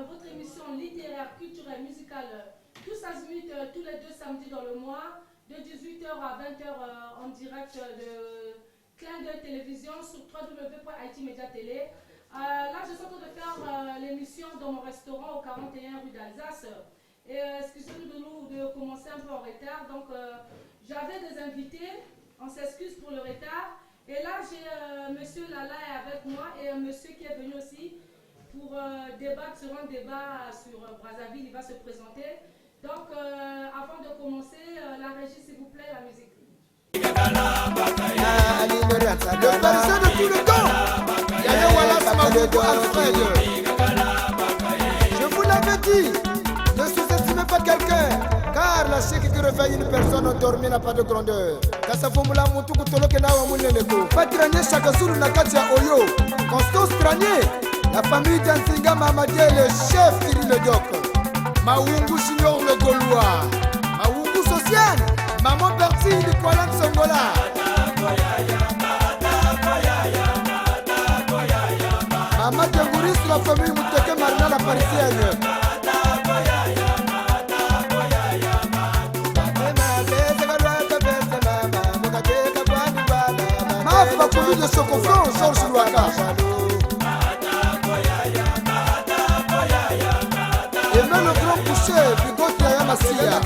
votre émission littéraire, culturelle, musicale, tous azimuts, tous les deux samedis dans le mois, de 18h à 20h en direct de Clin d'œil télévision sur www.it Media Télé. Là, je suis en train de faire l'émission dans mon restaurant au 41 rue d'Alsace. Et excusez-nous de commencer un peu en retard. Donc, j'avais des invités. On s'excuse pour le retard. Et là, j'ai monsieur Lala avec moi et un monsieur qui est venu aussi pour débattre sur un débat sur Brazzaville. Il va se présenter. Donc, avant de commencer, la régie, s'il vous plaît, la musique. Le Parisien de tout le temps, Yaya Wallace Maboubou Alfred. Je vous l'avais dit, ne sous-estimez pas quelqu'un, car la chèque qui réveille une personne endormie n'a pas de grandeur. Kasafumula Mutuku Toloke Nawa Muneneko. Patranye Chakasuru Nakatia Oyo. Constance Tranier, la famille d'Ansinga Mamadier, le chef Kiri le Doc. Maungu Junior le Gaulois. Maungu Sociane, Maman Berti du Kuala Songola. Maman Djangouris, la famille Mouteke Marina la Parisienne. Ma famille de Sokofon, Georges Louaka. Et même le grand coucher, Bigot Yaya Massia.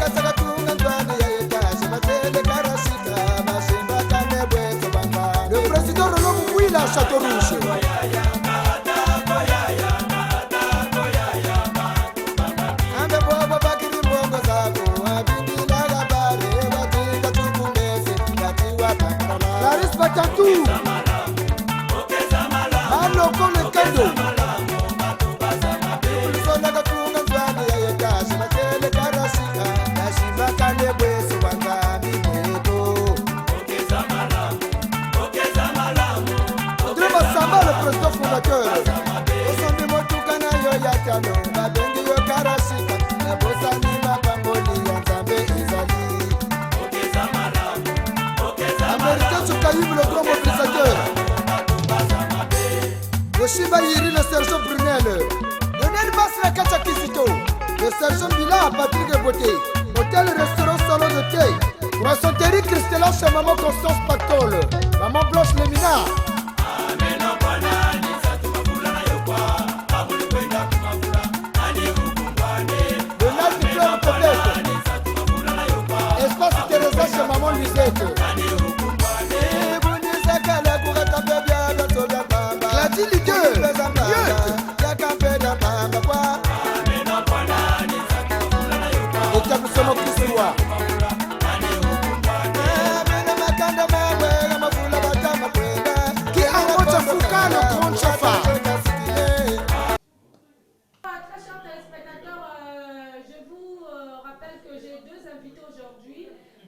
Le président de l'homme Mouila, Château Rouge. Laris Batantou. Maloko le Kendo. André Massamba, le président fondateur. Américain Soukaïm, le grand mobilisateur. Yoshiba Yiri, le sergent Brunel. Lionel Basra Kachakisito. Le sergent Bila, Patrick Beauté. Hôtel, restaurant, salon de thé. Croissanterie Christella chez Maman Constance Pactole. Maman Blanche Lemina. Donald Fleur peut-être. Espace Teresa chez Maman Lisette. Gladys Ligueur. Établissement Christois. Qui a un Foucault, le grand chauffard. Très chers téléspectateurs, je vous rappelle que j'ai deux invités aujourd'hui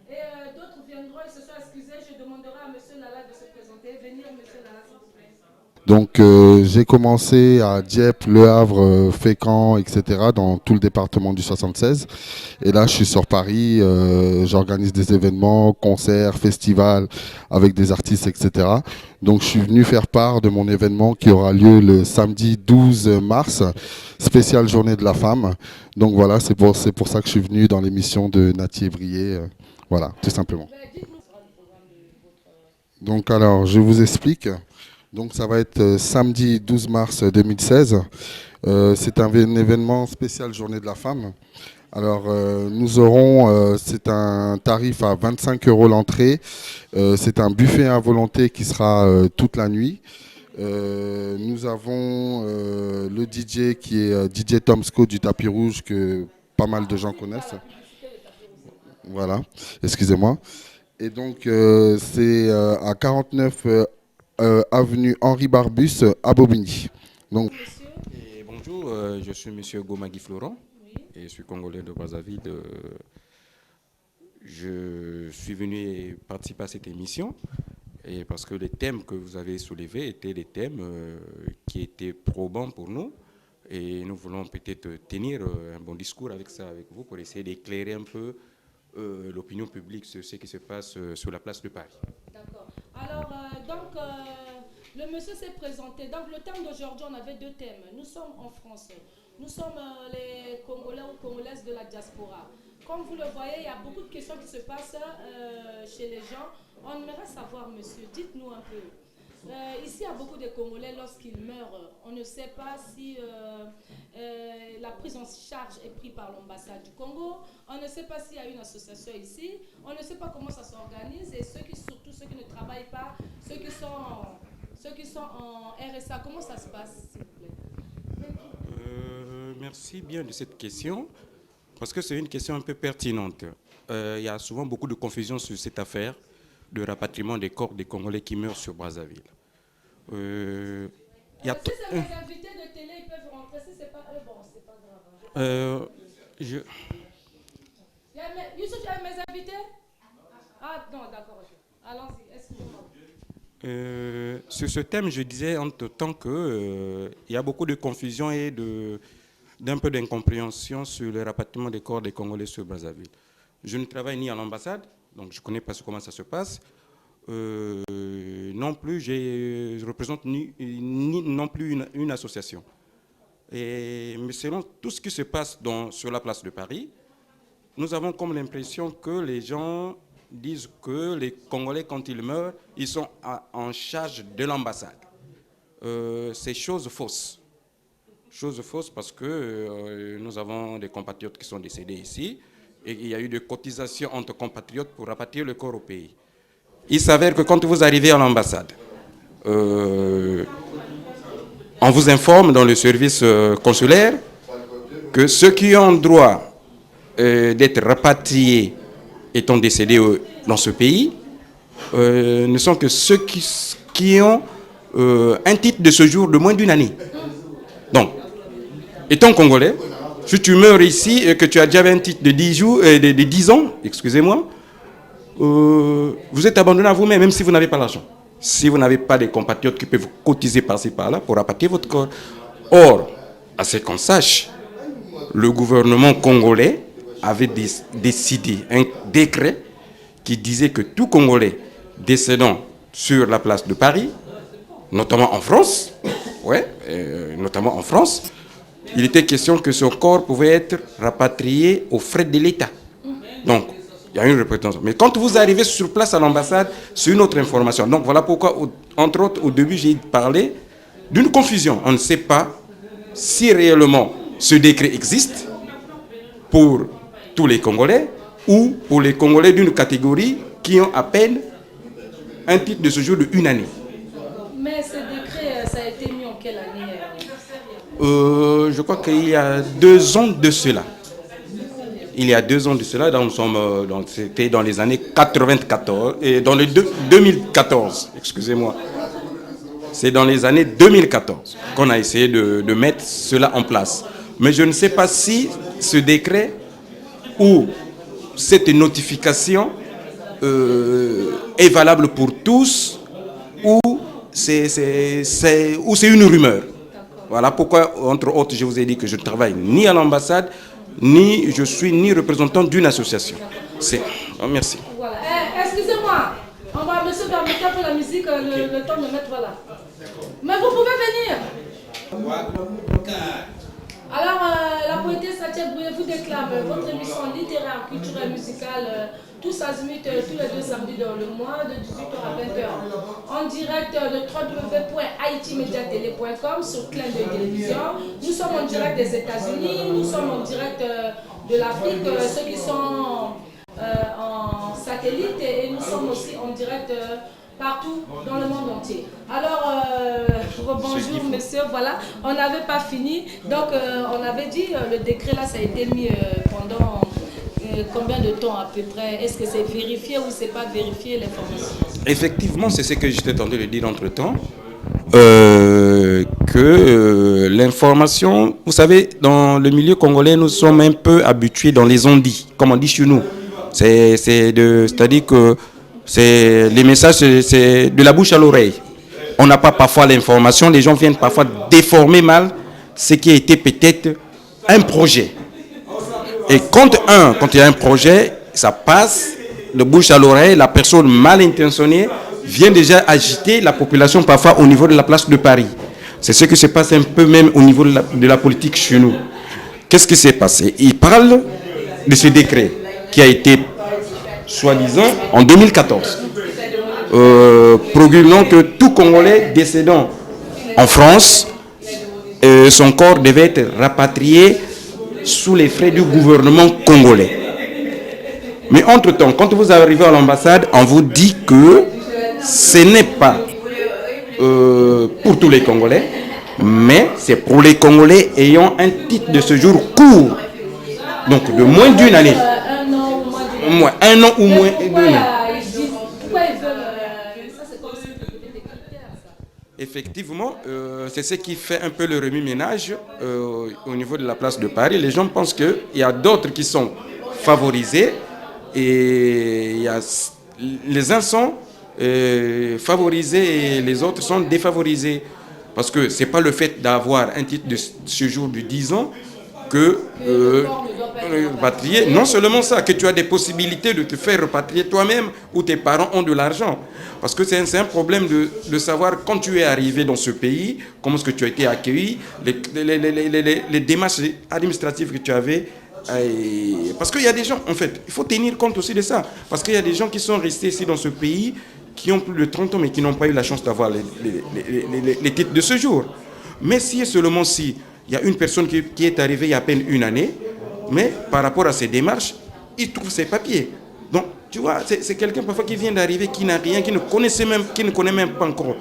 et d'autres viendront, ils se sont excusés. Je demanderai à monsieur Lala de se présenter. Venir, monsieur Lala, s'il vous plaît. Donc j'ai commencé à Dieppe, Le Havre, Fécamp, etc. dans tout le département du 76. Et là je suis sur Paris, j'organise des événements, concerts, festivals avec des artistes, etc. Donc je suis venu faire part de mon événement qui aura lieu le samedi 12 mars, spéciale journée de la femme. Donc voilà, c'est pour ça que je suis venu dans l'émission de Nati Evrier. Voilà, tout simplement. Donc alors je vous explique. Donc ça va être samedi 12 mars 2016. C'est un événement spécial Journée de la Femme. Alors nous aurons, c'est un tarif à 25 € l'entrée. C'est un buffet à volonté qui sera toute la nuit. Nous avons le DJ qui est DJ Tomsko du Tapis Rouge que pas mal de gens connaissent. Voilà, excusez-moi. Et donc c'est à 49 avenue Henri Barbus à Bobigny. Donc, et bonjour, je suis monsieur Gomagui Florent et je suis congolais de Brazzaville. Je suis venu participer à cette émission et parce que les thèmes que vous avez soulevés étaient des thèmes qui étaient probants pour nous et nous voulons peut-être tenir un bon discours avec ça avec vous pour essayer d'éclairer un peu l'opinion publique sur ce qui se passe sur la place de Paris. D'accord. Alors, donc, Le monsieur s'est présenté. Donc le thème d'aujourd'hui, on avait 2 thèmes. Nous sommes en France. Nous sommes les Congolais ou Congolaises de la diaspora. Comme vous le voyez, il y a beaucoup de questions qui se passent chez les gens. On aimerait savoir, monsieur, dites-nous un peu. Ici, il y a beaucoup de Congolais, lorsqu'ils meurent, on ne sait pas si la prise en charge est prise par l'ambassade du Congo. On ne sait pas s'il y a une association ici. On ne sait pas comment ça s'organise. Et surtout ceux qui ne travaillent pas, ceux qui sont en RSA, comment ça se passe, s'il vous plaît? Merci bien de cette question, parce que c'est une question un peu pertinente. Il y a souvent beaucoup de confusion sur cette affaire de rapatriement des corps des Congolais qui meurent sur Brazzaville. Si c'est les invités de télé, ils peuvent rentrer. Si c'est pas eux, bon, c'est pas grave. Youssouf, tu as mes invités? Ah non, d'accord. Allons-y, excusez-moi. Sur ce thème, je disais entre temps qu'il y a beaucoup de confusion et d'un peu d'incompréhension sur le rapatriement des corps des Congolais sur Brazzaville. Je ne travaille ni à l'ambassade, donc je ne connais pas comment ça se passe. Non plus, je représente non plus une association. Mais selon tout ce qui se passe sur la place de Paris, nous avons comme l'impression que les gens disent que les Congolais, quand ils meurent, ils sont en charge de l'ambassade. C'est chose fausse. Chose fausse parce que nous avons des compatriotes qui sont décédés ici et il y a eu des cotisations entre compatriotes pour rapatrier le corps au pays. Il s'avère que quand vous arrivez à l'ambassade, on vous informe dans le service consulaire que ceux qui ont droit d'être rapatriés étant décédés dans ce pays ne sont que ceux qui ont un titre de séjour de moins d'1 année. Donc, étant congolais, si tu meurs ici et que tu as déjà un titre de 10 ans, excusez-moi, vous êtes abandonné à vous-même, même si vous n'avez pas l'argent. Si vous n'avez pas des compatriotes qui peuvent vous cotiser par-ci par-là pour rapatrier votre corps. Or, à ce qu'on sache, le gouvernement congolais avait décidé un décret qui disait que tout Congolais décédant sur la place de Paris, notamment en France, il était question que son corps pouvait être rapatrié aux frais de l'État. Donc, il y a une représentation. Mais quand vous arrivez sur place à l'ambassade, c'est une autre information. Donc, voilà pourquoi, entre autres, au début, j'ai parlé d'une confusion. On ne sait pas si réellement ce décret existe pour tous les Congolais ou pour les Congolais d'une catégorie qui ont à peine un titre de séjour de 1 année. Mais ce décret, ça a été mis en quelle année? Je crois qu'il y a 2 ans de cela. Il y a 2 ans de cela, c'était dans les années 94, et dans les 2014, excusez-moi. C'est dans les années 2014 qu'on a essayé de mettre cela en place. Mais je ne sais pas si ce décret ou cette notification est valable pour tous ou c'est une rumeur. Voilà pourquoi, entre autres, je vous ai dit que je ne travaille ni à l'ambassade, ni je suis ni représentant d'une association. Merci. Voilà. Excusez-moi, on va monsieur permettre un peu la musique, le temps de mettre, voilà. Mais vous pouvez venir. Alors, la poétesse Satia Bouye vous déclame votre émission littéraire, culturelle, musicale, tous azimuts, tous les 2 samedis dans le mois, de 18h à 20h, en direct de www.haitimédiatélé.com sur Clin d'œil Télévision. Nous sommes en direct des États-Unis, nous sommes en direct de l'Afrique, ceux qui sont en satellite, et nous sommes aussi en direct partout dans le monde entier. Alors, bonjour monsieur, voilà, on n'avait pas fini, donc on avait dit, le décret là, ça a été mis pendant combien de temps à peu près? Est-ce que c'est vérifié ou c'est pas vérifié l'information? Effectivement, c'est ce que j'étais tenté de dire entre-temps, que l'information, vous savez, dans le milieu congolais, nous sommes un peu habitués dans les on-dit, comme on dit chez nous. C'est-à-dire que les messages, c'est de la bouche à l'oreille. On n'a pas parfois l'information, les gens viennent parfois déformer mal ce qui a été peut-être un projet. Et quand il y a un projet, ça passe de bouche à l'oreille, la personne mal intentionnée vient déjà agiter la population parfois au niveau de la place de Paris. C'est ce qui se passe un peu même au niveau de la politique chez nous. Qu'est-ce qui s'est passé? Il parle de ce décret qui a été, soi-disant, en 2014, promulguant que tout Congolais décédant en France, son corps devait être rapatrié sous les frais du gouvernement congolais. Mais entre-temps, quand vous arrivez à l'ambassade, on vous dit que ce n'est pas pour tous les Congolais, mais c'est pour les Congolais ayant un titre de séjour court, donc de moins d'une année. Un an ou moins d'un an. Effectivement, c'est ce qui fait un peu le remue-ménage au niveau de la place de Paris. Les gens pensent qu'il y a d'autres qui sont favorisés et les uns sont favorisés et les autres sont défavorisés. Parce que ce n'est pas le fait d'avoir un titre de séjour de 10 ans que repatrier. Non seulement ça, que tu as des possibilités de te faire repatrier toi-même ou tes parents ont de l'argent. Parce que c'est un problème de savoir quand tu es arrivé dans ce pays, comment est-ce que tu as été accueilli, les démarches administratives que tu avais. Parce qu'il y a des gens, en fait, il faut tenir compte aussi de ça. Parce qu'il y a des gens qui sont restés ici dans ce pays, qui ont plus de 30 ans, mais qui n'ont pas eu la chance d'avoir les titres de séjour. Mais si et seulement si il y a une personne qui est arrivée il y a à peine une année, mais par rapport à ses démarches, il trouve ses papiers. Donc, tu vois, c'est quelqu'un parfois qui vient d'arriver, qui n'a rien, qui ne connaît même pas encore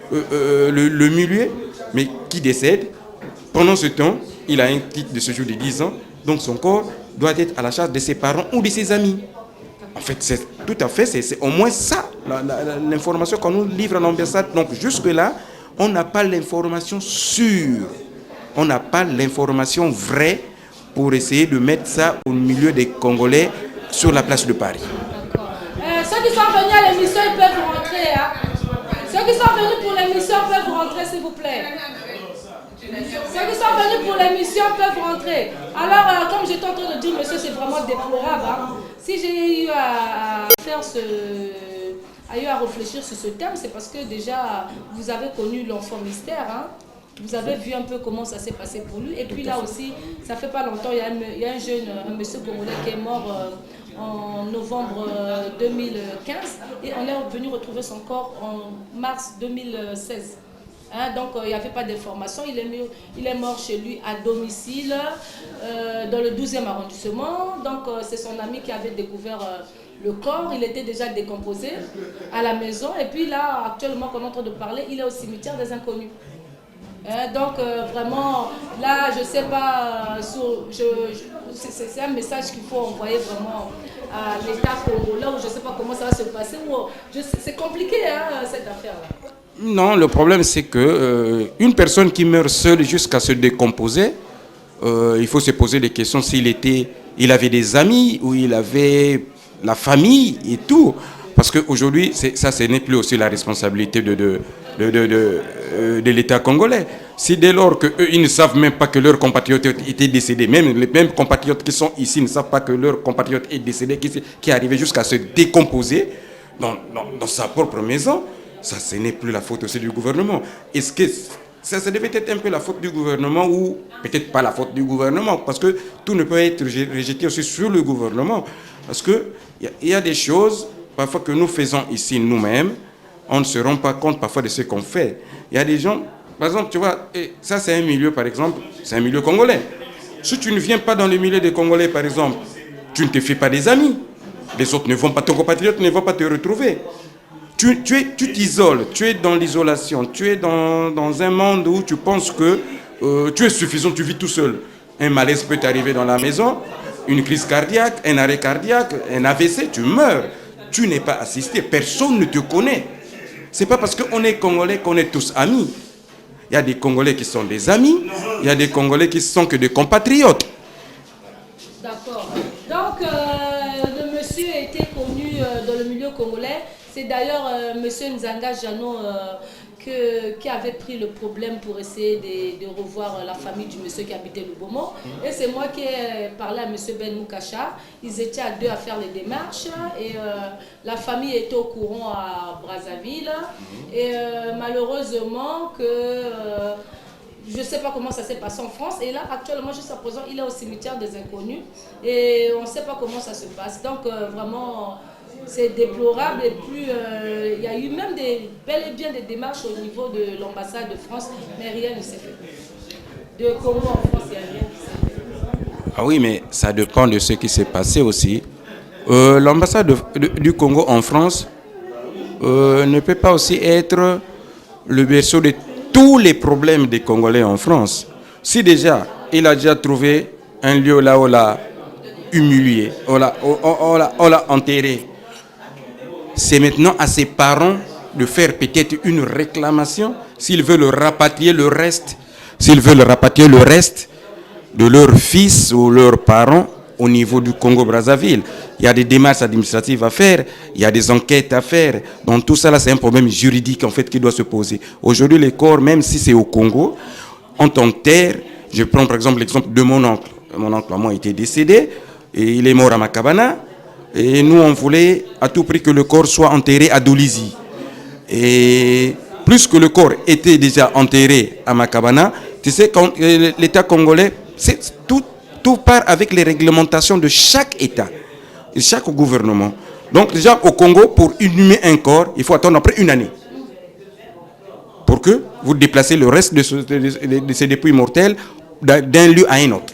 le milieu, mais qui décède. Pendant ce temps, il a un titre de séjour de 10 ans, donc son corps doit être à la charge de ses parents ou de ses amis. En fait, c'est tout à fait, c'est au moins ça, l'information qu'on nous livre à l'ambassade. Donc, jusque-là, on n'a pas l'information sûre. On n'a pas l'information vraie pour essayer de mettre ça au milieu des Congolais sur la place de Paris. Ceux qui sont venus à l'émission, ils peuvent rentrer. Hein? Ceux qui sont venus pour l'émission peuvent rentrer, s'il vous plaît. Ceux qui sont venus pour l'émission peuvent rentrer. Alors, comme j'étais en train de dire, monsieur, c'est vraiment déplorable. Hein? Si j'ai eu à réfléchir sur ce thème, c'est parce que déjà, vous avez connu l'enfant mystère. Hein? Vous avez vu un peu comment ça s'est passé pour lui. Et puis là aussi, ça fait pas longtemps, il y a un jeune, un monsieur congolais qui est mort en novembre 2015. Et on est venu retrouver son corps en mars 2016. Hein, donc il n'y avait pas d'information. Il est mort chez lui à domicile, dans le 12e arrondissement. Donc c'est son ami qui avait découvert le corps. Il était déjà décomposé à la maison. Et puis là, actuellement, qu'on est en train de parler, il est au cimetière des Inconnus. Donc vraiment, là, je ne sais pas, c'est un message qu'il faut envoyer vraiment à l'État congolais, où je ne sais pas comment ça va se passer. C'est compliqué, hein, cette affaire-là. Non, le problème c'est que une personne qui meurt seule jusqu'à se décomposer, il faut se poser des questions il avait des amis ou il avait la famille et tout. Parce qu'aujourd'hui, ce n'est plus aussi la responsabilité de l'État congolais. Si dès lors qu'eux, ils ne savent même pas que leur compatriote était décédé, même les mêmes compatriotes qui sont ici ne savent pas que leur compatriote est décédé, qui est arrivé jusqu'à se décomposer dans sa propre maison, ça, ce n'est plus la faute aussi du gouvernement. Est-ce que ça devait être un peu la faute du gouvernement ou peut-être pas la faute du gouvernement, parce que tout ne peut être rejeté aussi sur le gouvernement. Parce qu'il y a des choses parfois que nous faisons ici nous-mêmes, on ne se rend pas compte parfois de ce qu'on fait. Il y a des gens, par exemple, tu vois, ça c'est un milieu, par exemple, c'est un milieu congolais. Si tu ne viens pas dans le milieu des Congolais, par exemple, tu ne te fais pas des amis. Les autres ne vont pas, ton compatriote ne vont pas te retrouver. Tu t'isoles, tu es dans l'isolation, tu es dans un monde où tu penses que tu es suffisant, tu vis tout seul. Un malaise peut t'arriver dans la maison, une crise cardiaque, un arrêt cardiaque, un AVC, tu meurs. Tu n'es pas assisté, personne ne te connaît. Ce n'est pas parce qu'on est Congolais qu'on est tous amis. Il y a des Congolais qui sont des amis, il y a des Congolais qui ne sont que des compatriotes. D'accord. Donc, le monsieur était connu dans le milieu congolais. C'est d'ailleurs monsieur Nzanga Jano qui avait pris le problème pour essayer de revoir la famille du monsieur qui habitait Lubomo. Et c'est moi qui ai parlé à monsieur Ben Moukacha. Ils étaient à deux à faire les démarches et la famille était au courant à Brazzaville. Et malheureusement que... je ne sais pas comment ça s'est passé en France. Et là, actuellement, jusqu'à présent, il est au cimetière des Inconnus. Et on ne sait pas comment ça se passe. Donc, vraiment, c'est déplorable. Et puis, il y a eu même bel et bien des démarches au niveau de l'ambassade de France. Mais rien ne s'est fait. De Congo en France, il n'y a rien qui s'est fait. Ah oui, mais ça dépend de ce qui s'est passé aussi. L'ambassade du Congo en France ne peut pas aussi être le berceau de tous les problèmes des Congolais en France. Si déjà, il a déjà trouvé un lieu là où on l'a humilié, on l'a enterré, c'est maintenant à ses parents de faire peut-être une réclamation s'ils veulent rapatrier le reste, de leurs fils ou leurs parents au niveau du Congo-Brazzaville. Il y a des démarches administratives à faire, il y a des enquêtes à faire. Donc tout ça, là, c'est un problème juridique en fait qui doit se poser. Aujourd'hui, les corps, même si c'est au Congo, en tant que terre, je prends par exemple l'exemple de mon oncle. Mon oncle à moi était décédé et il est mort à Makabana. Et nous, on voulait à tout prix que le corps soit enterré à Dolisie. Et plus que le corps était déjà enterré à Makabana, tu sais, quand l'État congolais, tout part avec les réglementations de chaque État, de chaque gouvernement. Donc déjà au Congo, pour inhumer un corps, il faut attendre après une année. Pour que vous déplacez le reste de ces dépouilles mortelles d'un lieu à un autre.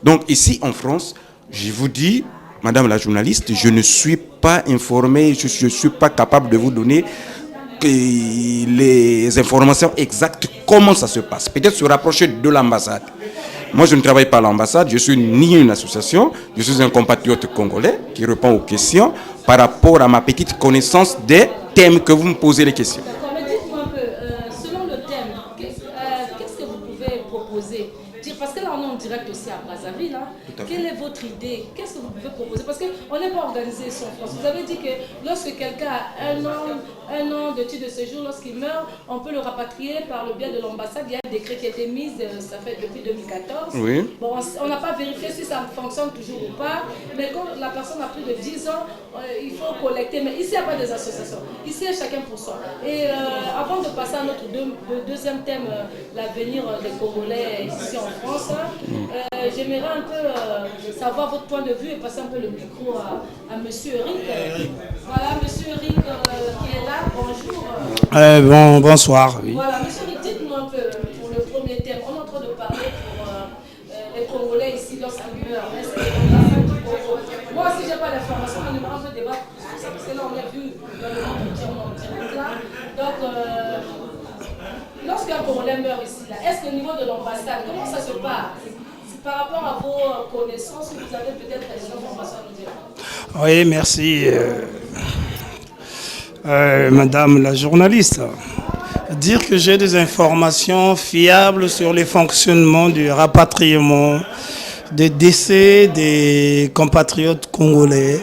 Donc ici en France, je vous dis, madame la journaliste, je ne suis pas informé, je ne suis pas capable de vous donner les informations exactes, comment ça se passe. Peut-être se rapprocher de l'ambassade. Moi, je ne travaille pas à l'ambassade, je suis ni une association, je suis un compatriote congolais qui répond aux questions par rapport à ma petite connaissance des thèmes que vous me posez les questions. D'accord, mais dites-moi un peu, selon le thème, qu'est-ce que vous pouvez proposer? Parce que là, on est en direct aussi à Brazzaville. Hein. Quelle est votre idée? Qu'est-ce que vous pouvez proposer? Parce qu'on n'est pas organisé ici en France. Vous avez dit que lorsque quelqu'un a un an de titre de séjour, lorsqu'il meurt, on peut le rapatrier par le biais de l'ambassade. Il y a un décret qui a été mis, ça fait depuis 2014. Oui. Bon, on n'a pas vérifié si ça fonctionne toujours ou pas. Mais quand la personne a plus de 10 ans, il faut collecter. Mais ici, il n'y a pas des associations. Ici, chacun pour soi. Et avant de passer à notre deuxième thème, l'avenir des Congolais ici en France, j'aimerais un peu savoir votre point de vue et passer un peu le micro à monsieur Eric. Voilà, monsieur Eric qui est là, bonjour. Bonsoir. Oui. Voilà, monsieur Eric, dites-nous un peu pour le premier thème. On est en train de parler pour les Congolais ici lorsqu'ils meurent. Moi aussi, je n'ai pas d'informations, mais nous allons un peu débattre sur ça, parce que là, on a vu dans le monde entier, on est en direct là. Donc, lorsqu'un Congolais meurt ici, là, est-ce qu'au niveau de l'ambassade, comment ça se passe? Par rapport à vos connaissances, vous avez peut-être des informations à nous dire. Oui, merci, madame la journaliste. Dire que j'ai des informations fiables sur le fonctionnement du rapatriement des décès des compatriotes congolais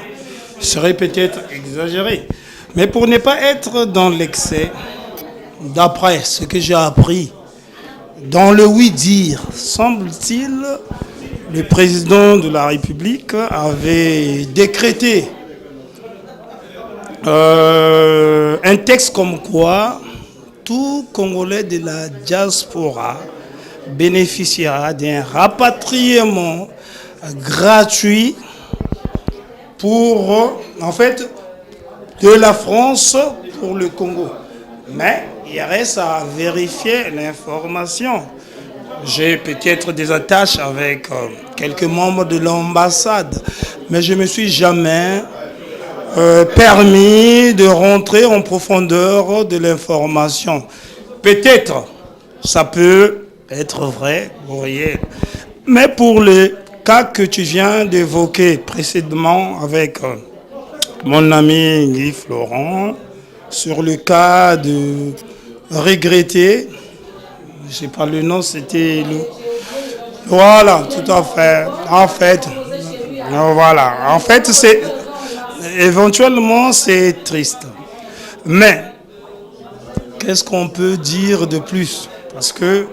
serait peut-être exagéré. Mais pour ne pas être dans l'excès, d'après ce que j'ai appris, dans le oui-dire, semble-t-il, le président de la République avait décrété un texte comme quoi tout Congolais de la diaspora bénéficiera d'un rapatriement gratuit pour, en fait, de la France pour le Congo. Mais il reste à vérifier l'information. J'ai peut-être des attaches avec quelques membres de l'ambassade, mais je ne me suis jamais permis de rentrer en profondeur de l'information. Peut-être, ça peut être vrai, vous voyez. Mais pour le cas que tu viens d'évoquer précédemment avec mon ami Guy Florent, sur le cas de regretter, je sais pas le nom, c'était le... Voilà, tout à fait. En fait, c'est... Éventuellement, c'est triste. Mais, qu'est-ce qu'on peut dire de plus? Parce que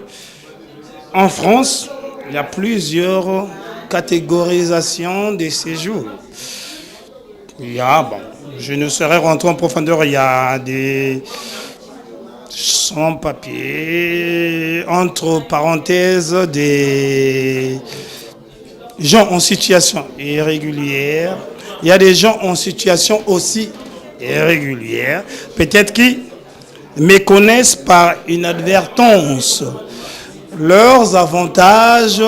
en France, il y a plusieurs catégorisations des séjours. Il y a, bon, je ne saurais rentrer en profondeur, il y a des sans-papiers, entre parenthèses, des gens en situation irrégulière. Il y a des gens en situation aussi irrégulière, peut-être qui méconnaissent par inadvertance leurs avantages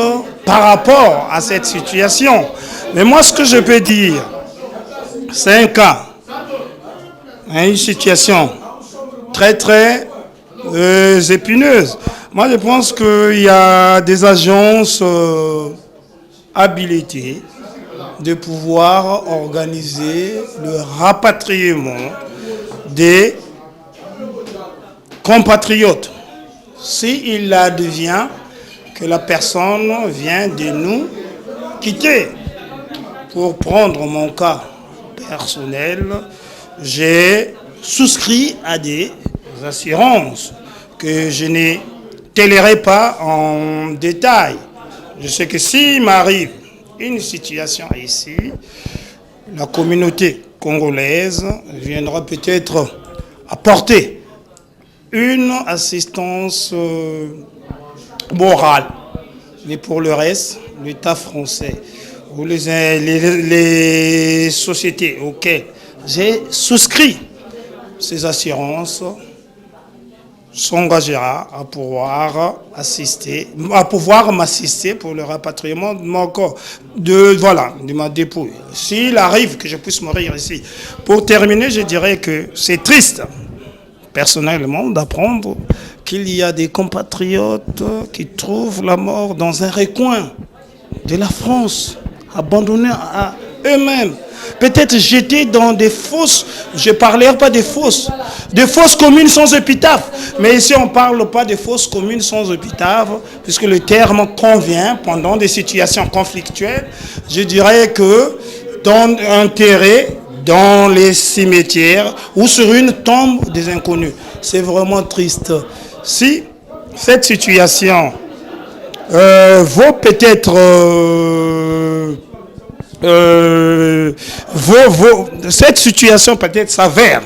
par rapport à cette situation. Mais moi, ce que je peux dire, c'est un cas, une situation très très épineuse. Moi, je pense qu'il y a des agences habilitées de pouvoir organiser le rapatriement des compatriotes. S'il advient que la personne vient de nous quitter. Pour prendre mon cas personnel, j'ai souscrit à des assurances que je n'étalerai pas en détail. Je sais que s'il m'arrive une situation ici, la communauté congolaise viendra peut-être apporter une assistance morale. Mais pour le reste, l'État français ou les sociétés auxquelles j'ai souscrit ces assurances s'engagera à pouvoir m'assister pour le rapatriement de mon corps, de ma dépouille. S'il arrive que je puisse mourir ici. Pour terminer, je dirais que c'est triste, personnellement, d'apprendre qu'il y a des compatriotes qui trouvent la mort dans un recoin de la France, abandonnés à eux-mêmes. Peut-être jetés dans des fosses, je ne parlerai pas des fosses communes sans épitaphe. Mais ici, on ne parle pas de fosses communes sans épitaphe, puisque le terme convient pendant des situations conflictuelles. Je dirais que enterrés dans les cimetières ou sur une tombe des inconnus. C'est vraiment triste. Si cette situation vaut peut-être cette situation peut-être s'avère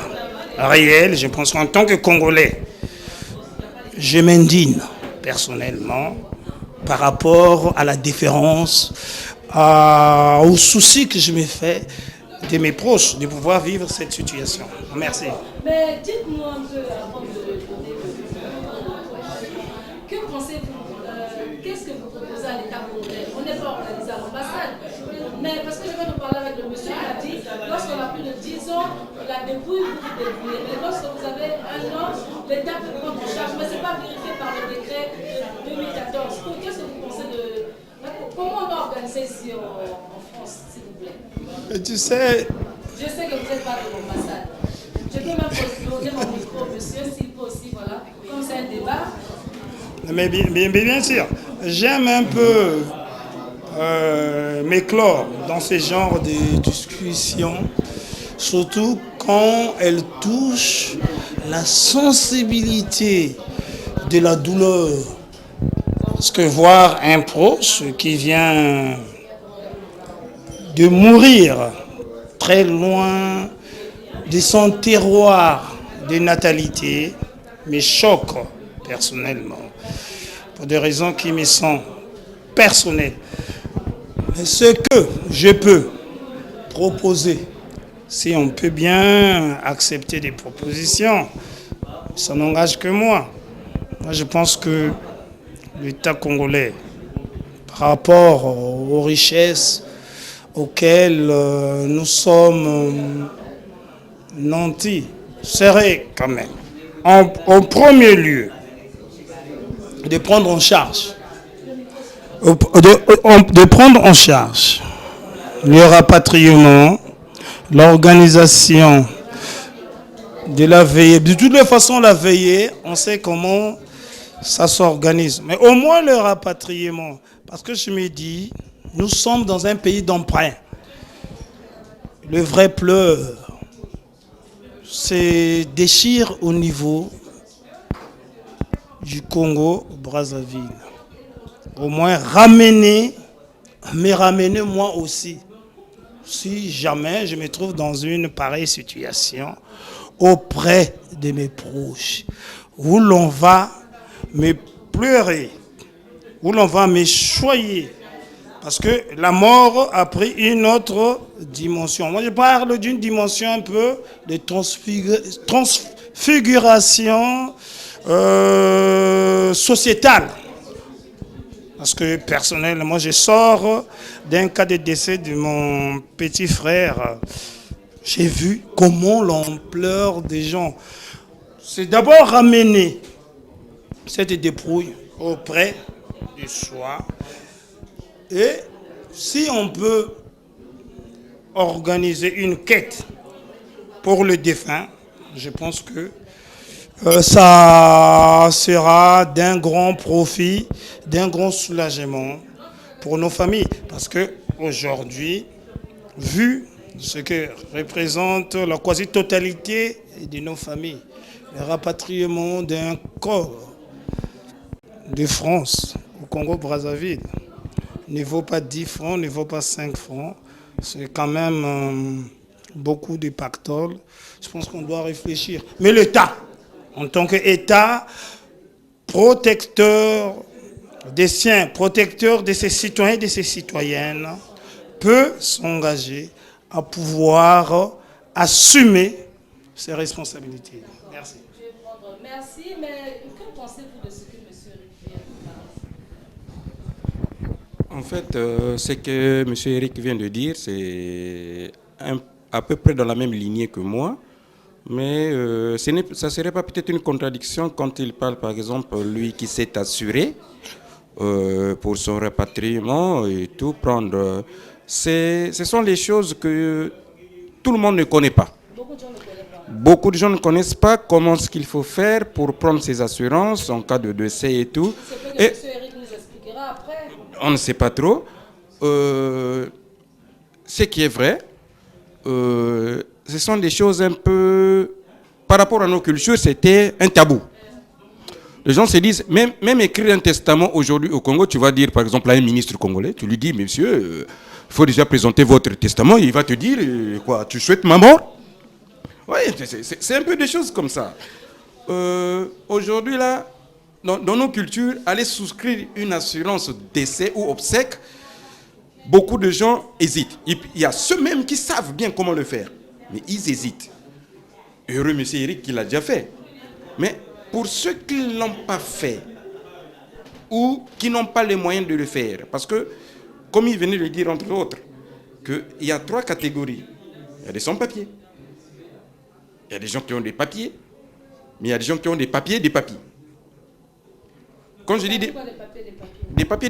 réelle, je pense qu'en tant que Congolais, je m'indigne personnellement par rapport à la différence, au souci que je me fais de mes proches de pouvoir vivre cette situation. Merci. Mais dites-nous un peu avant de donner que pensez-vous, qu'est-ce que vous proposez à l'État congolais? On n'est pas organisé à l'ambassade, mais parce que je vais nous parler avec le monsieur qui a dit, lorsqu'on a plus de 10 ans, la dépouille vous débrouillez. Mais lorsque vous avez un an, l'État peut prendre en charge, mais ce n'est pas vérifié par le décret de 2014. Qu'est-ce que vous pensez de... Comment on va organiser ici en France, s'il vous plaît? Tu sais... Je sais que vous n'êtes pas de l'ambassade. Je peux même poser mon micro, monsieur, s'il faut aussi, voilà. Comme c'est un débat. Mais bien sûr, j'aime un peu m'éclore dans ce genre de discussions, surtout quand elles touchent la sensibilité de la douleur. Parce que voir un proche qui vient de mourir très loin de son terroir de natalité me choque personnellement, pour des raisons qui me sont personnelles. Mais ce que je peux proposer, si on peut bien accepter des propositions, ça n'engage que moi. Moi, je pense que l'État congolais, par rapport aux richesses auxquelles nous sommes nantis, serait quand même, en premier lieu, de prendre en charge, le rapatriement, l'organisation de la veillée. De toutes les façons, la veillée, on sait comment ça s'organise. Mais au moins le rapatriement, parce que je me dis, nous sommes dans un pays d'emprunt. Le vrai pleur se déchire au niveau du Congo-Brazzaville. Au moins ramener moi aussi. Si jamais je me trouve dans une pareille situation auprès de mes proches, où l'on va me pleurer, où l'on va me choyer, parce que la mort a pris une autre dimension. Moi, je parle d'une dimension un peu de transfiguration sociétale. Parce que personnellement, je sors d'un cas de décès de mon petit frère. J'ai vu comment l'on pleure des gens. C'est d'abord ramener cette dépouille auprès du soi. Et si on peut organiser une quête pour le défunt, je pense que ça sera d'un grand profit, d'un grand soulagement pour nos familles. Parce qu'aujourd'hui, vu ce que représente la quasi-totalité de nos familles, le rapatriement d'un corps de France au Congo-Brazzaville ne vaut pas 10 francs, ne vaut pas 5 francs. C'est quand même beaucoup de pactole. Je pense qu'on doit réfléchir. Mais l'État, en tant qu'État protecteur des siens, protecteur de ses citoyens et de ses citoyennes, peut s'engager à pouvoir assumer ses responsabilités. Merci. Merci, mais que pensez-vous de ce que M. Eric vient de dire? En fait, ce que M. Eric vient de dire, c'est à peu près dans la même lignée que moi. Mais ça ne serait pas peut-être une contradiction quand il parle, par exemple, lui qui s'est assuré pour son rapatriement et tout prendre. Ce sont les choses que tout le monde ne connaît pas. Beaucoup de gens ne connaissent pas comment ce qu'il faut faire pour prendre ses assurances en cas de décès et tout. C'est ce que M. Eric nous expliquera après. On ne sait pas trop. Ce qui est vrai, ce sont des choses un peu... Par rapport à nos cultures, c'était un tabou. Les gens se disent, même écrire un testament aujourd'hui au Congo, tu vas dire par exemple à un ministre congolais, tu lui dis, monsieur, il faut déjà présenter votre testament, il va te dire, quoi, tu souhaites ma mort? Oui, c'est un peu des choses comme ça. Aujourd'hui, là, dans nos cultures, aller souscrire une assurance décès ou obsèque, beaucoup de gens hésitent. Il y a ceux même qui savent bien comment le faire, mais ils hésitent. Heureux M. Eric qui l'a déjà fait. Mais pour ceux qui ne l'ont pas fait, ou qui n'ont pas les moyens de le faire, parce que, comme il venait de le dire entre autres, qu'il y a 3 catégories. Il y a des sans-papiers. Il y a des gens qui ont des papiers, mais il y a des gens qui ont des papiers, Quand je dis des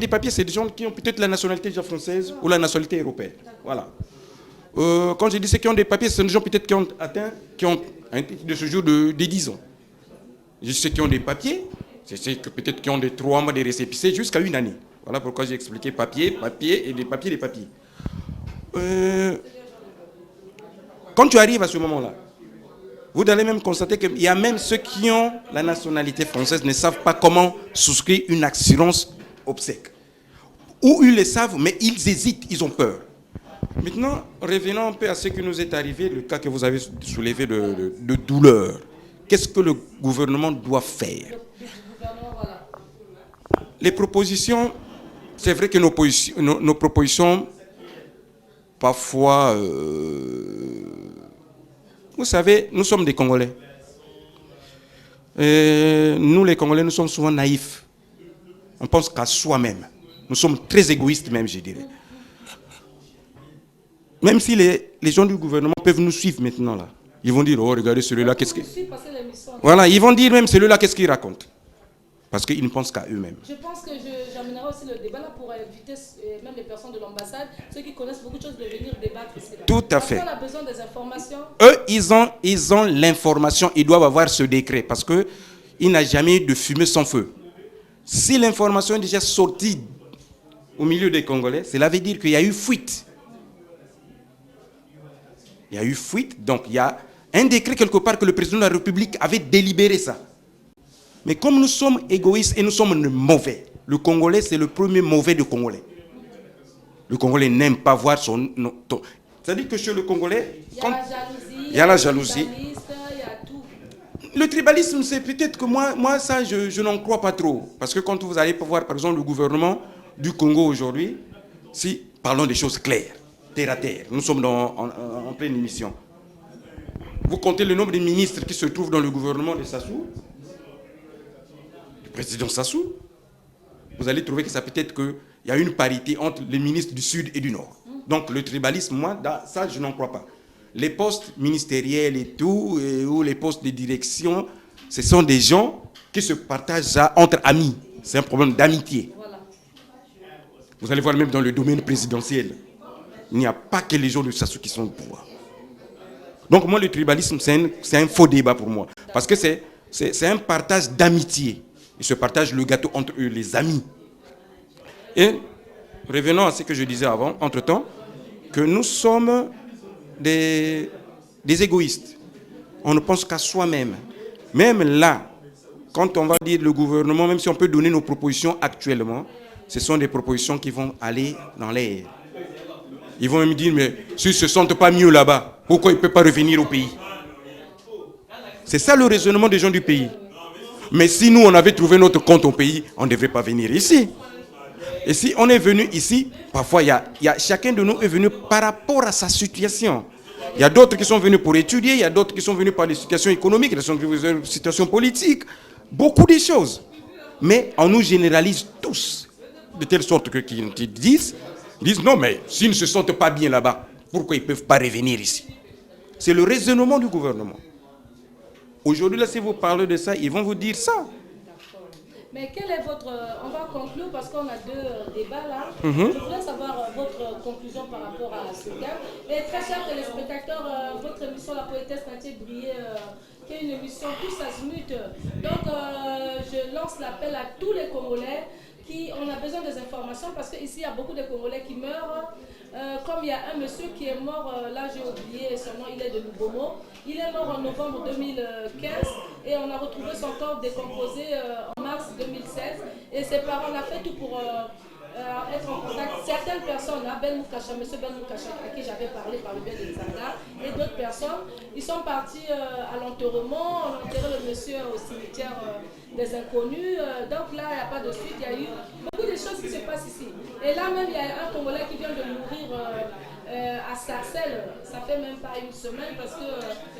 papiers, c'est des gens qui ont peut-être la nationalité déjà française ou la nationalité européenne. Voilà. Quand je dis ceux qui ont des papiers, ce sont des gens peut-être qui ont un titre de séjour de 10 ans. Ceux qui ont des papiers, c'est ceux que peut-être qui ont des 3 mois de récépissé jusqu'à 1 année. Voilà pourquoi j'ai expliqué papier et des papiers. Quand tu arrives à ce moment-là, vous allez même constater qu'il y a même ceux qui ont la nationalité française ne savent pas comment souscrire une assurance obsèque. Ou ils le savent, mais ils hésitent, ils ont peur. Maintenant, revenons un peu à ce qui nous est arrivé, le cas que vous avez soulevé de douleur. Qu'est-ce que le gouvernement doit faire? Les propositions, c'est vrai que nos propositions, parfois, vous savez, nous sommes des Congolais. Nous, les Congolais, nous sommes souvent naïfs. On pense qu'à soi-même. Nous sommes très égoïstes même, je dirais. Même si les gens du gouvernement peuvent nous suivre maintenant là. Ils vont dire, oh regardez celui-là, qu'est-ce qu'il... Voilà, ils vont dire même celui-là, qu'est-ce qu'il raconte. Parce qu'ils ne pensent qu'à eux-mêmes. Je pense que j'amènerai aussi le débat là pour éviter même les personnes de l'ambassade, ceux qui connaissent beaucoup de choses, de venir débattre ici. Tout à fait. Parce qu'on a besoin des informations. Eux, ils ont l'information, ils doivent avoir ce décret parce qu'il n'a jamais eu de fumée sans feu. Si l'information est déjà sortie au milieu des Congolais, cela veut dire qu'il y a eu fuite. Il y a eu fuite, donc il y a un décret quelque part que le président de la République avait délibéré ça. Mais comme nous sommes égoïstes et nous sommes mauvais, le Congolais, c'est le premier mauvais du Congolais. Le Congolais n'aime pas voir son... C'est-à-dire que chez le Congolais, il y a la jalousie. Le tribalisme, c'est peut-être que moi ça, je n'en crois pas trop. Parce que quand vous allez voir, par exemple, le gouvernement du Congo aujourd'hui, si, parlons des choses claires, terre à terre, nous sommes en pleine émission. Vous comptez le nombre de ministres qui se trouvent dans le gouvernement de Sassou, du président Sassou, vous allez trouver que ça peut-être qu'il y a une parité entre les ministres du Sud et du Nord. Donc le tribalisme, moi, ça, je n'en crois pas. Les postes ministériels et tout, ou les postes de direction, ce sont des gens qui se partagent ça entre amis. C'est un problème d'amitié. Voilà. Vous allez voir même dans le domaine présidentiel, il n'y a pas que les gens de Sassou qui sont au pouvoir. Donc moi, le tribalisme, c'est un faux débat pour moi. Parce que c'est un partage d'amitié. Ils se partagent le gâteau entre eux, les amis. Et revenons à ce que je disais avant, entre-temps, que nous sommes des égoïstes. On ne pense qu'à soi-même. Même là, quand on va dire le gouvernement, même si on peut donner nos propositions actuellement, ce sont des propositions qui vont aller dans l'air. Ils vont me dire, mais s'ils ne se sentent pas mieux là-bas, pourquoi ils ne peuvent pas revenir au pays? C'est ça le raisonnement des gens du pays. Mais si nous, on avait trouvé notre compte au pays, on ne devrait pas venir ici. Et si on est venu ici, parfois, chacun de nous est venu par rapport à sa situation. Il y a d'autres qui sont venus pour étudier, il y a d'autres qui sont venus par des situations économiques, des situations politiques, beaucoup de choses. Mais on nous généralise tous, de telle sorte que qui disent non, mais s'ils ne se sentent pas bien là-bas, pourquoi ils ne peuvent pas revenir ici? C'est le raisonnement du gouvernement. Aujourd'hui, là, si vous parlez de ça, ils vont vous dire ça. Mais quel est votre... On va conclure parce qu'on a deux débats là. Je voudrais savoir votre conclusion par rapport à ce thème. Et très chers téléspectateurs, votre émission La Poétesse Nathier Brillé, qui est une émission tous azimuts. Donc, je lance l'appel à tous les Congolais qui on a besoin des informations parce qu'ici, il y a beaucoup de Congolais qui meurent. Comme il y a un monsieur qui est mort, là j'ai oublié son nom, il est de Lubomo. Il est mort en novembre 2015 et on a retrouvé son corps décomposé en mars 2016. Et ses parents ont fait tout pour être en contact. Certaines personnes, hein, Ben Moukacha, M. Ben Moukacha, à qui j'avais parlé par le biais de Zanga, et d'autres personnes, ils sont partis à l'enterrement, on a enterré le monsieur au cimetière des Inconnus. Donc là, il n'y a pas de suite, il y a eu beaucoup de choses qui se passent ici. Et là même, il y a un Congolais qui vient de mourir à Sarcelles, ça fait même pas une semaine parce que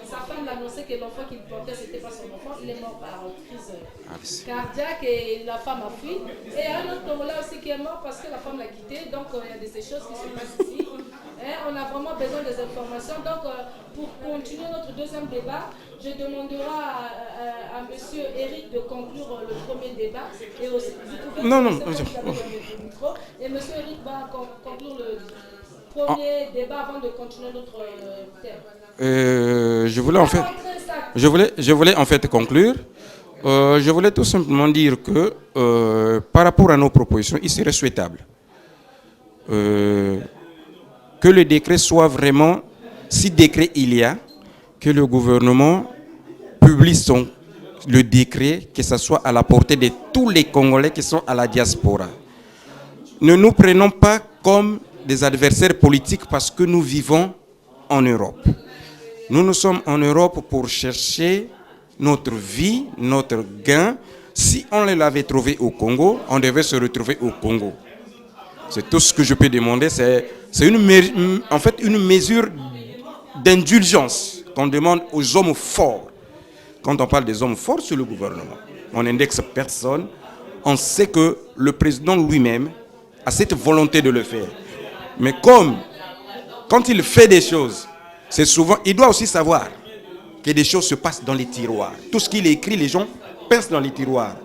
sa femme l'annonçait que l'enfant qu'il portait, c'était pas son enfant, il est mort par crise cardiaque et la femme a fui. Et un autre Congolais aussi qui est mort parce que la femme l'a quitté, donc il y a de ces choses qui se passent ici. On a vraiment besoin des informations. Donc pour continuer notre deuxième débat, je demanderai à M. Eric de conclure le premier débat. Et aussi, vous pouvez le micro. Et M. Eric va conclure le premier débat avant de continuer notre thème. Je voulais en fait conclure. Je voulais tout simplement dire que par rapport à nos propositions, il serait souhaitable que le décret soit vraiment, si décret il y a, que le gouvernement publie le décret, que ce soit à la portée de tous les Congolais qui sont à la diaspora. Ne nous prenons pas comme des adversaires politiques parce que nous vivons en Europe. Nous sommes en Europe pour chercher notre vie, notre gain. Si on l'avait trouvé au Congo, on devait se retrouver au Congo. C'est tout ce que je peux demander. C'est en fait une mesure d'indulgence qu'on demande aux hommes forts. Quand on parle des hommes forts, c'est le gouvernement. On n'indexe personne. On sait que le président lui-même a cette volonté de le faire. Mais quand il fait des choses, c'est souvent, il doit aussi savoir que des choses se passent dans les tiroirs. Tout ce qu'il écrit, les gens pincent dans les tiroirs.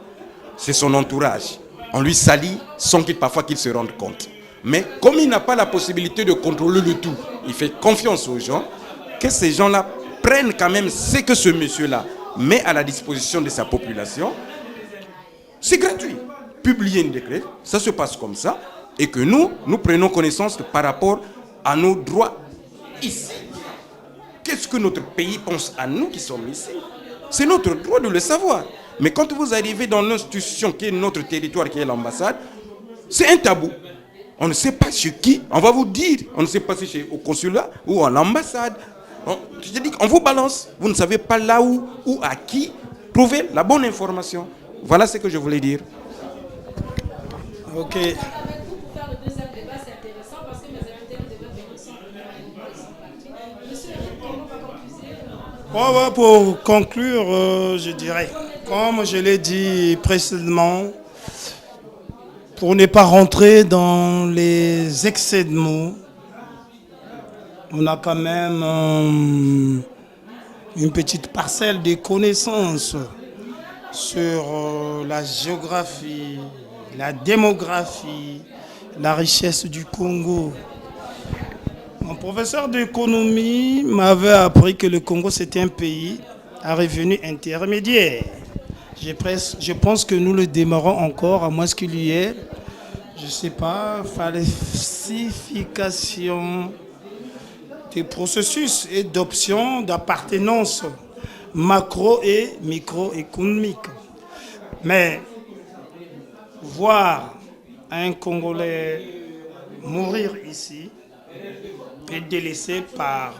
C'est son entourage. On lui salit sans parfois qu'il se rende compte. Mais comme il n'a pas la possibilité de contrôler le tout, il fait confiance aux gens, que ces gens-là prennent quand même ce que ce monsieur-là met à la disposition de sa population. C'est gratuit. Publier un décret, ça se passe comme ça, et que nous prenons connaissance par rapport à nos droits ici. Qu'est-ce que notre pays pense à nous qui sommes ici? C'est notre droit de le savoir. Mais quand vous arrivez dans l'institution qui est notre territoire, qui est l'ambassade, c'est un tabou. On ne sait pas chez qui. On va vous dire. On ne sait pas si c'est au consulat ou à l'ambassade. Je dis qu'on vous balance. Vous ne savez pas là où ou à qui trouver la bonne information. Voilà ce que je voulais dire. Ok. Avec vous pour faire le deuxième débat, c'est intéressant parce que mes invités de débat sont partis. Monsieur Eric, comment va conclure? Pour conclure, je dirais, comme je l'ai dit précédemment, pour ne pas rentrer dans les excès de mots, on a quand même une petite parcelle de connaissances sur la géographie, la démographie, la richesse du Congo. Mon professeur d'économie m'avait appris que le Congo c'était un pays à revenus intermédiaires. Je pense que nous le démarrons encore, à moins qu'il y ait, je ne sais pas, falsification des processus et d'options d'appartenance macro et microéconomique. Mais voir un Congolais mourir ici et délaissé par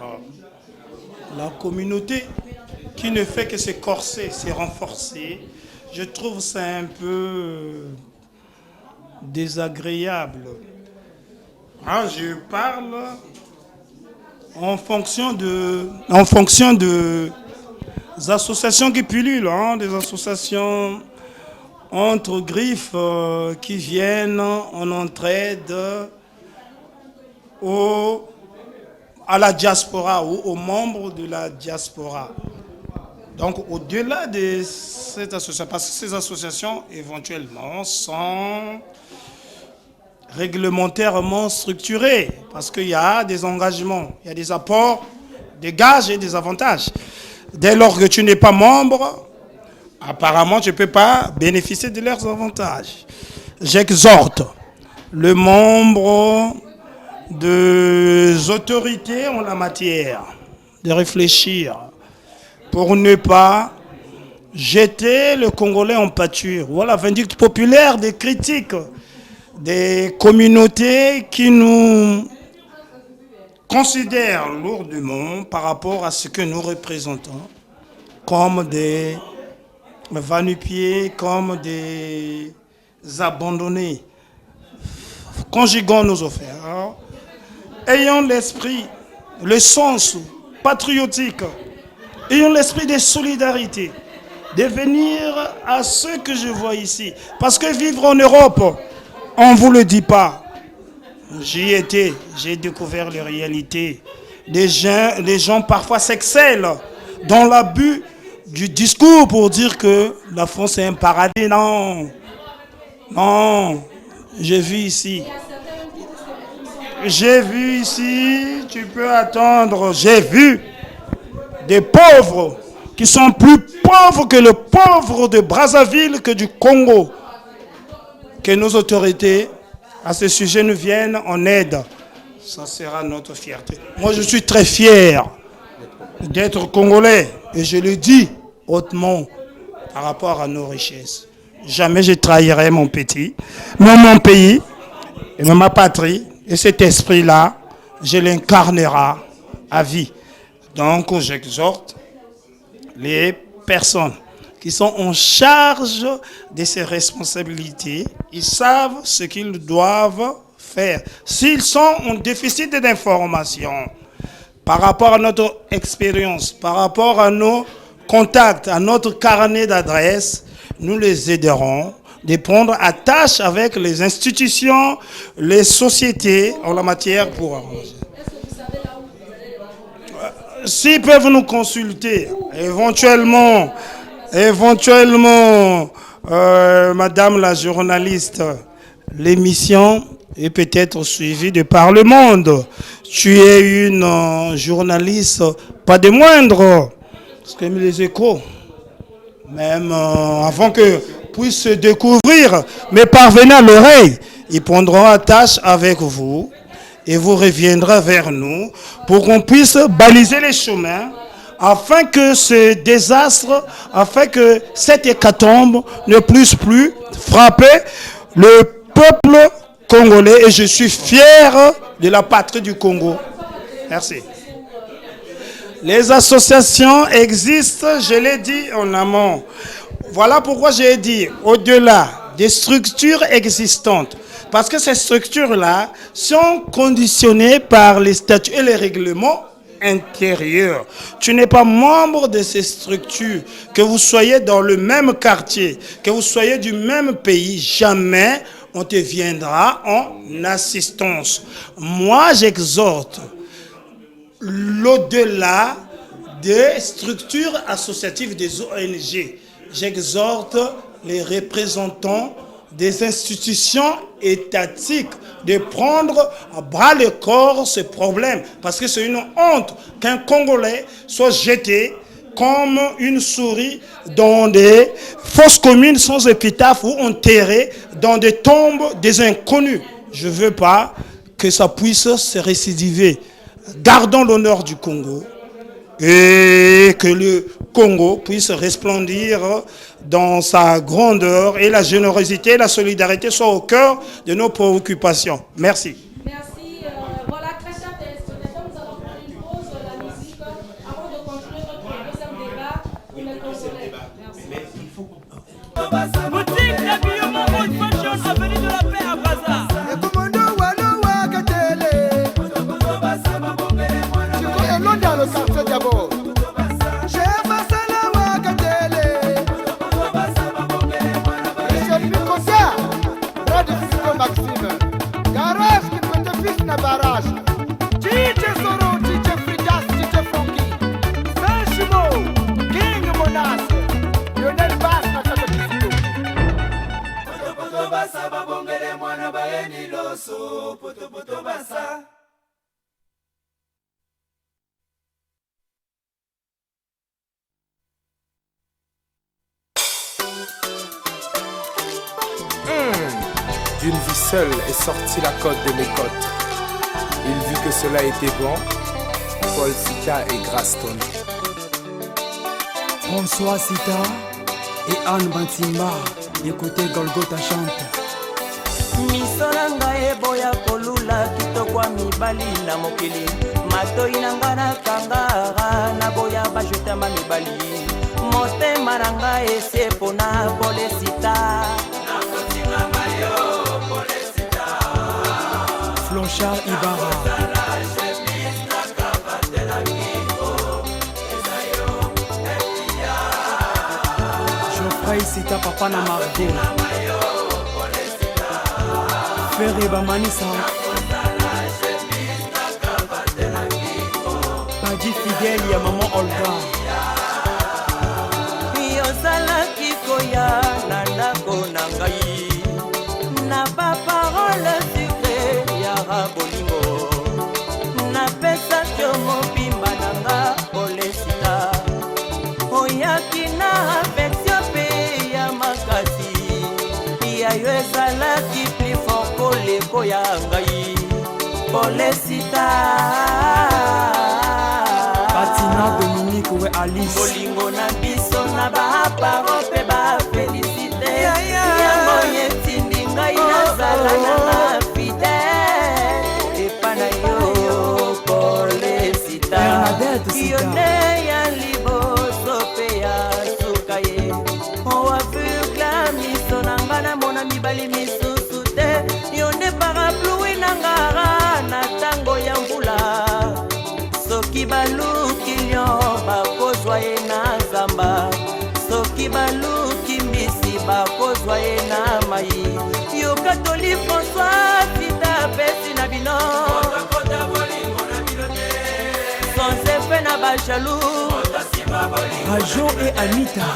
la communauté qui ne fait que se corser, se renforcer, je trouve ça un peu désagréable. Je parle en fonction de associations qui pullulent, des associations entre griffes qui viennent en entraide à la diaspora ou aux membres de la diaspora. Donc au-delà de cette association, parce que ces associations éventuellement sont réglementairement structurées, parce qu'il y a des engagements, il y a des apports, des gages et des avantages. Dès lors que tu n'es pas membre, apparemment tu ne peux pas bénéficier de leurs avantages. J'exhorte le membre des autorités en la matière de réfléchir pour ne pas jeter le Congolais en pâture. Voilà, vindicte populaire des critiques des communautés qui nous considèrent lourdement par rapport à ce que nous représentons comme des va-nu-pieds, comme des abandonnés. Conjuguons nos affaires. Ayons l'esprit, le sens patriotique, ayons l'esprit de solidarité, de venir à ce que je vois ici. Parce que vivre en Europe, on ne vous le dit pas. J'y étais, j'ai découvert les réalités. Les gens parfois s'excellent dans l'abus du discours pour dire que la France est un paradis. Non, j'ai vu ici. Tu peux attendre, j'ai vu des pauvres qui sont plus pauvres que le pauvre de Brazzaville que du Congo. Que nos autorités, à ce sujet, nous viennent en aide. Ça sera notre fierté. Moi, je suis très fier d'être Congolais. Et je le dis hautement par rapport à nos richesses. Jamais je trahirai mon pays et ma patrie. Et cet esprit-là, je l'incarnerai à vie. Donc, j'exhorte les personnes qui sont en charge de ces responsabilités. Ils savent ce qu'ils doivent faire. S'ils sont en déficit d'information par rapport à notre expérience, par rapport à nos contacts, à notre carnet d'adresses, nous les aiderons de prendre attache avec les institutions, les sociétés en la matière pour arranger. S'ils peuvent nous consulter, éventuellement, madame la journaliste, l'émission est peut-être suivie de par le monde. Tu es une journaliste, pas des moindres, parce que les échos, même avant que puissent se découvrir, mais parvenez à l'oreille, ils prendront attache avec vous et vous reviendrez vers nous pour qu'on puisse baliser les chemins afin que ce désastre, afin que cette hécatombe ne puisse plus frapper le peuple congolais. Et je suis fier de la patrie du Congo. Merci. Les associations existent, je l'ai dit en amont. Voilà pourquoi j'ai dit, au-delà des structures existantes, parce que ces structures-là sont conditionnées par les statuts et les règlements intérieurs. Tu n'es pas membre de ces structures, que vous soyez dans le même quartier, que vous soyez du même pays, jamais on te viendra en assistance. Moi, j'exhorte l'au-delà des structures associatives des ONG. J'exhorte les représentants des institutions étatiques de prendre à bras le corps ce problème. Parce que c'est une honte qu'un Congolais soit jeté comme une souris dans des fosses communes sans épitaphe ou enterré dans des tombes des inconnus. Je ne veux pas que ça puisse se récidiver. Gardons l'honneur du Congo et que le Congo puisse resplendir dans sa grandeur et la générosité et la solidarité soient au cœur de nos préoccupations. Merci. Merci. Voilà, très chers téléspectateurs, nous allons prendre une pause de la musique avant de continuer notre deuxième débat pour les Congolais. Merci. Boutique d'habillement Mode Fashion, avenue de la Paix à Brazza. Dans le quartier d'abord. Maxime, garage qui peut te fils na barrage. DJ Soro, DJ Fridas, DJ Funky, Sanchimo, King Monas, Lionel Bass na kata kisiku. Poto basa babongele mwana baeni loso, poto basa. D'une vie seule est sortie la côte de mes côtes. Il vit que cela était bon, Paul Sita et Graston. François Sita et Anne Bantimba, écoutez Golgotha chante. Misolanga eboya kolula kitokwa mibali na mokili. Matoi nanga na kangara na boya bajutama mibali. Motema nanga esepona Paul Sita. Flonchard Ibarra. Geoffrey Sita Papa na Margot. Ferry Bamanisa. Padi Fidèle ya maman Olga. Yosala kikoya na ndako na ngai. Na ba parole bolingo na pesa kyo mobimba nanga Paul Sita oyaki na affection pe ya makasi ya yo ezalaki plus fort koleko ya ngai Paul Sita Batina Dominique we Alice bolingo na biso na baparo mpe bafelicite yango yetindi ngai nazala nanga yone ya liboso pe ya suka ye oavugla miso nanga na mona mibali misusu te yone parapluie nangara na tango ya mvula soki baluki lion bakozwa ye na zamba soki baluki mbisi bakozwa ye na mai yo katoli François Sita pesi na bino Rajo et Anita.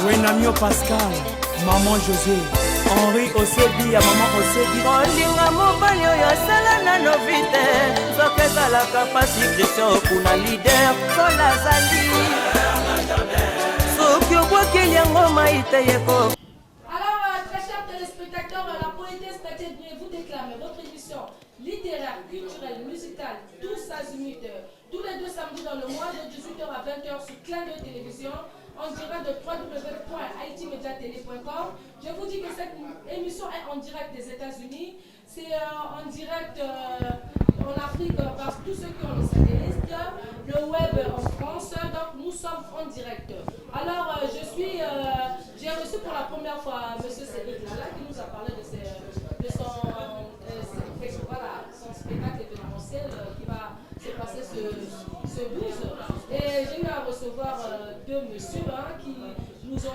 Renamio Pascal, Maman José, Henri Osebi, ya maman Osebi. kolinga mobali oyo asala nano vite soki ezalaka pasi Christian okuna lider kola azali soki obwakeli yango maite yeko. Alors, très chers téléspectateurs, la poétesse Tatiana Brunet vous déclame votre émission littéraire, culturelle, musicale, tous azimuts, tous les 2 samedis dans le mois, de 18h à 20h sur Clin d'œil Télévision, en direct de www.haitimédiatélé.com. Je vous dis que cette émission est en direct des États-Unis, c'est en direct en Afrique par tous ceux qui ont le satellite, le web en France, donc nous sommes en direct. Alors, j'ai reçu pour la première fois M. Cédric Lala qui nous a parlé de son spectacle événementiel qui va se passer ce 12. Et j'ai eu à recevoir 2 messieurs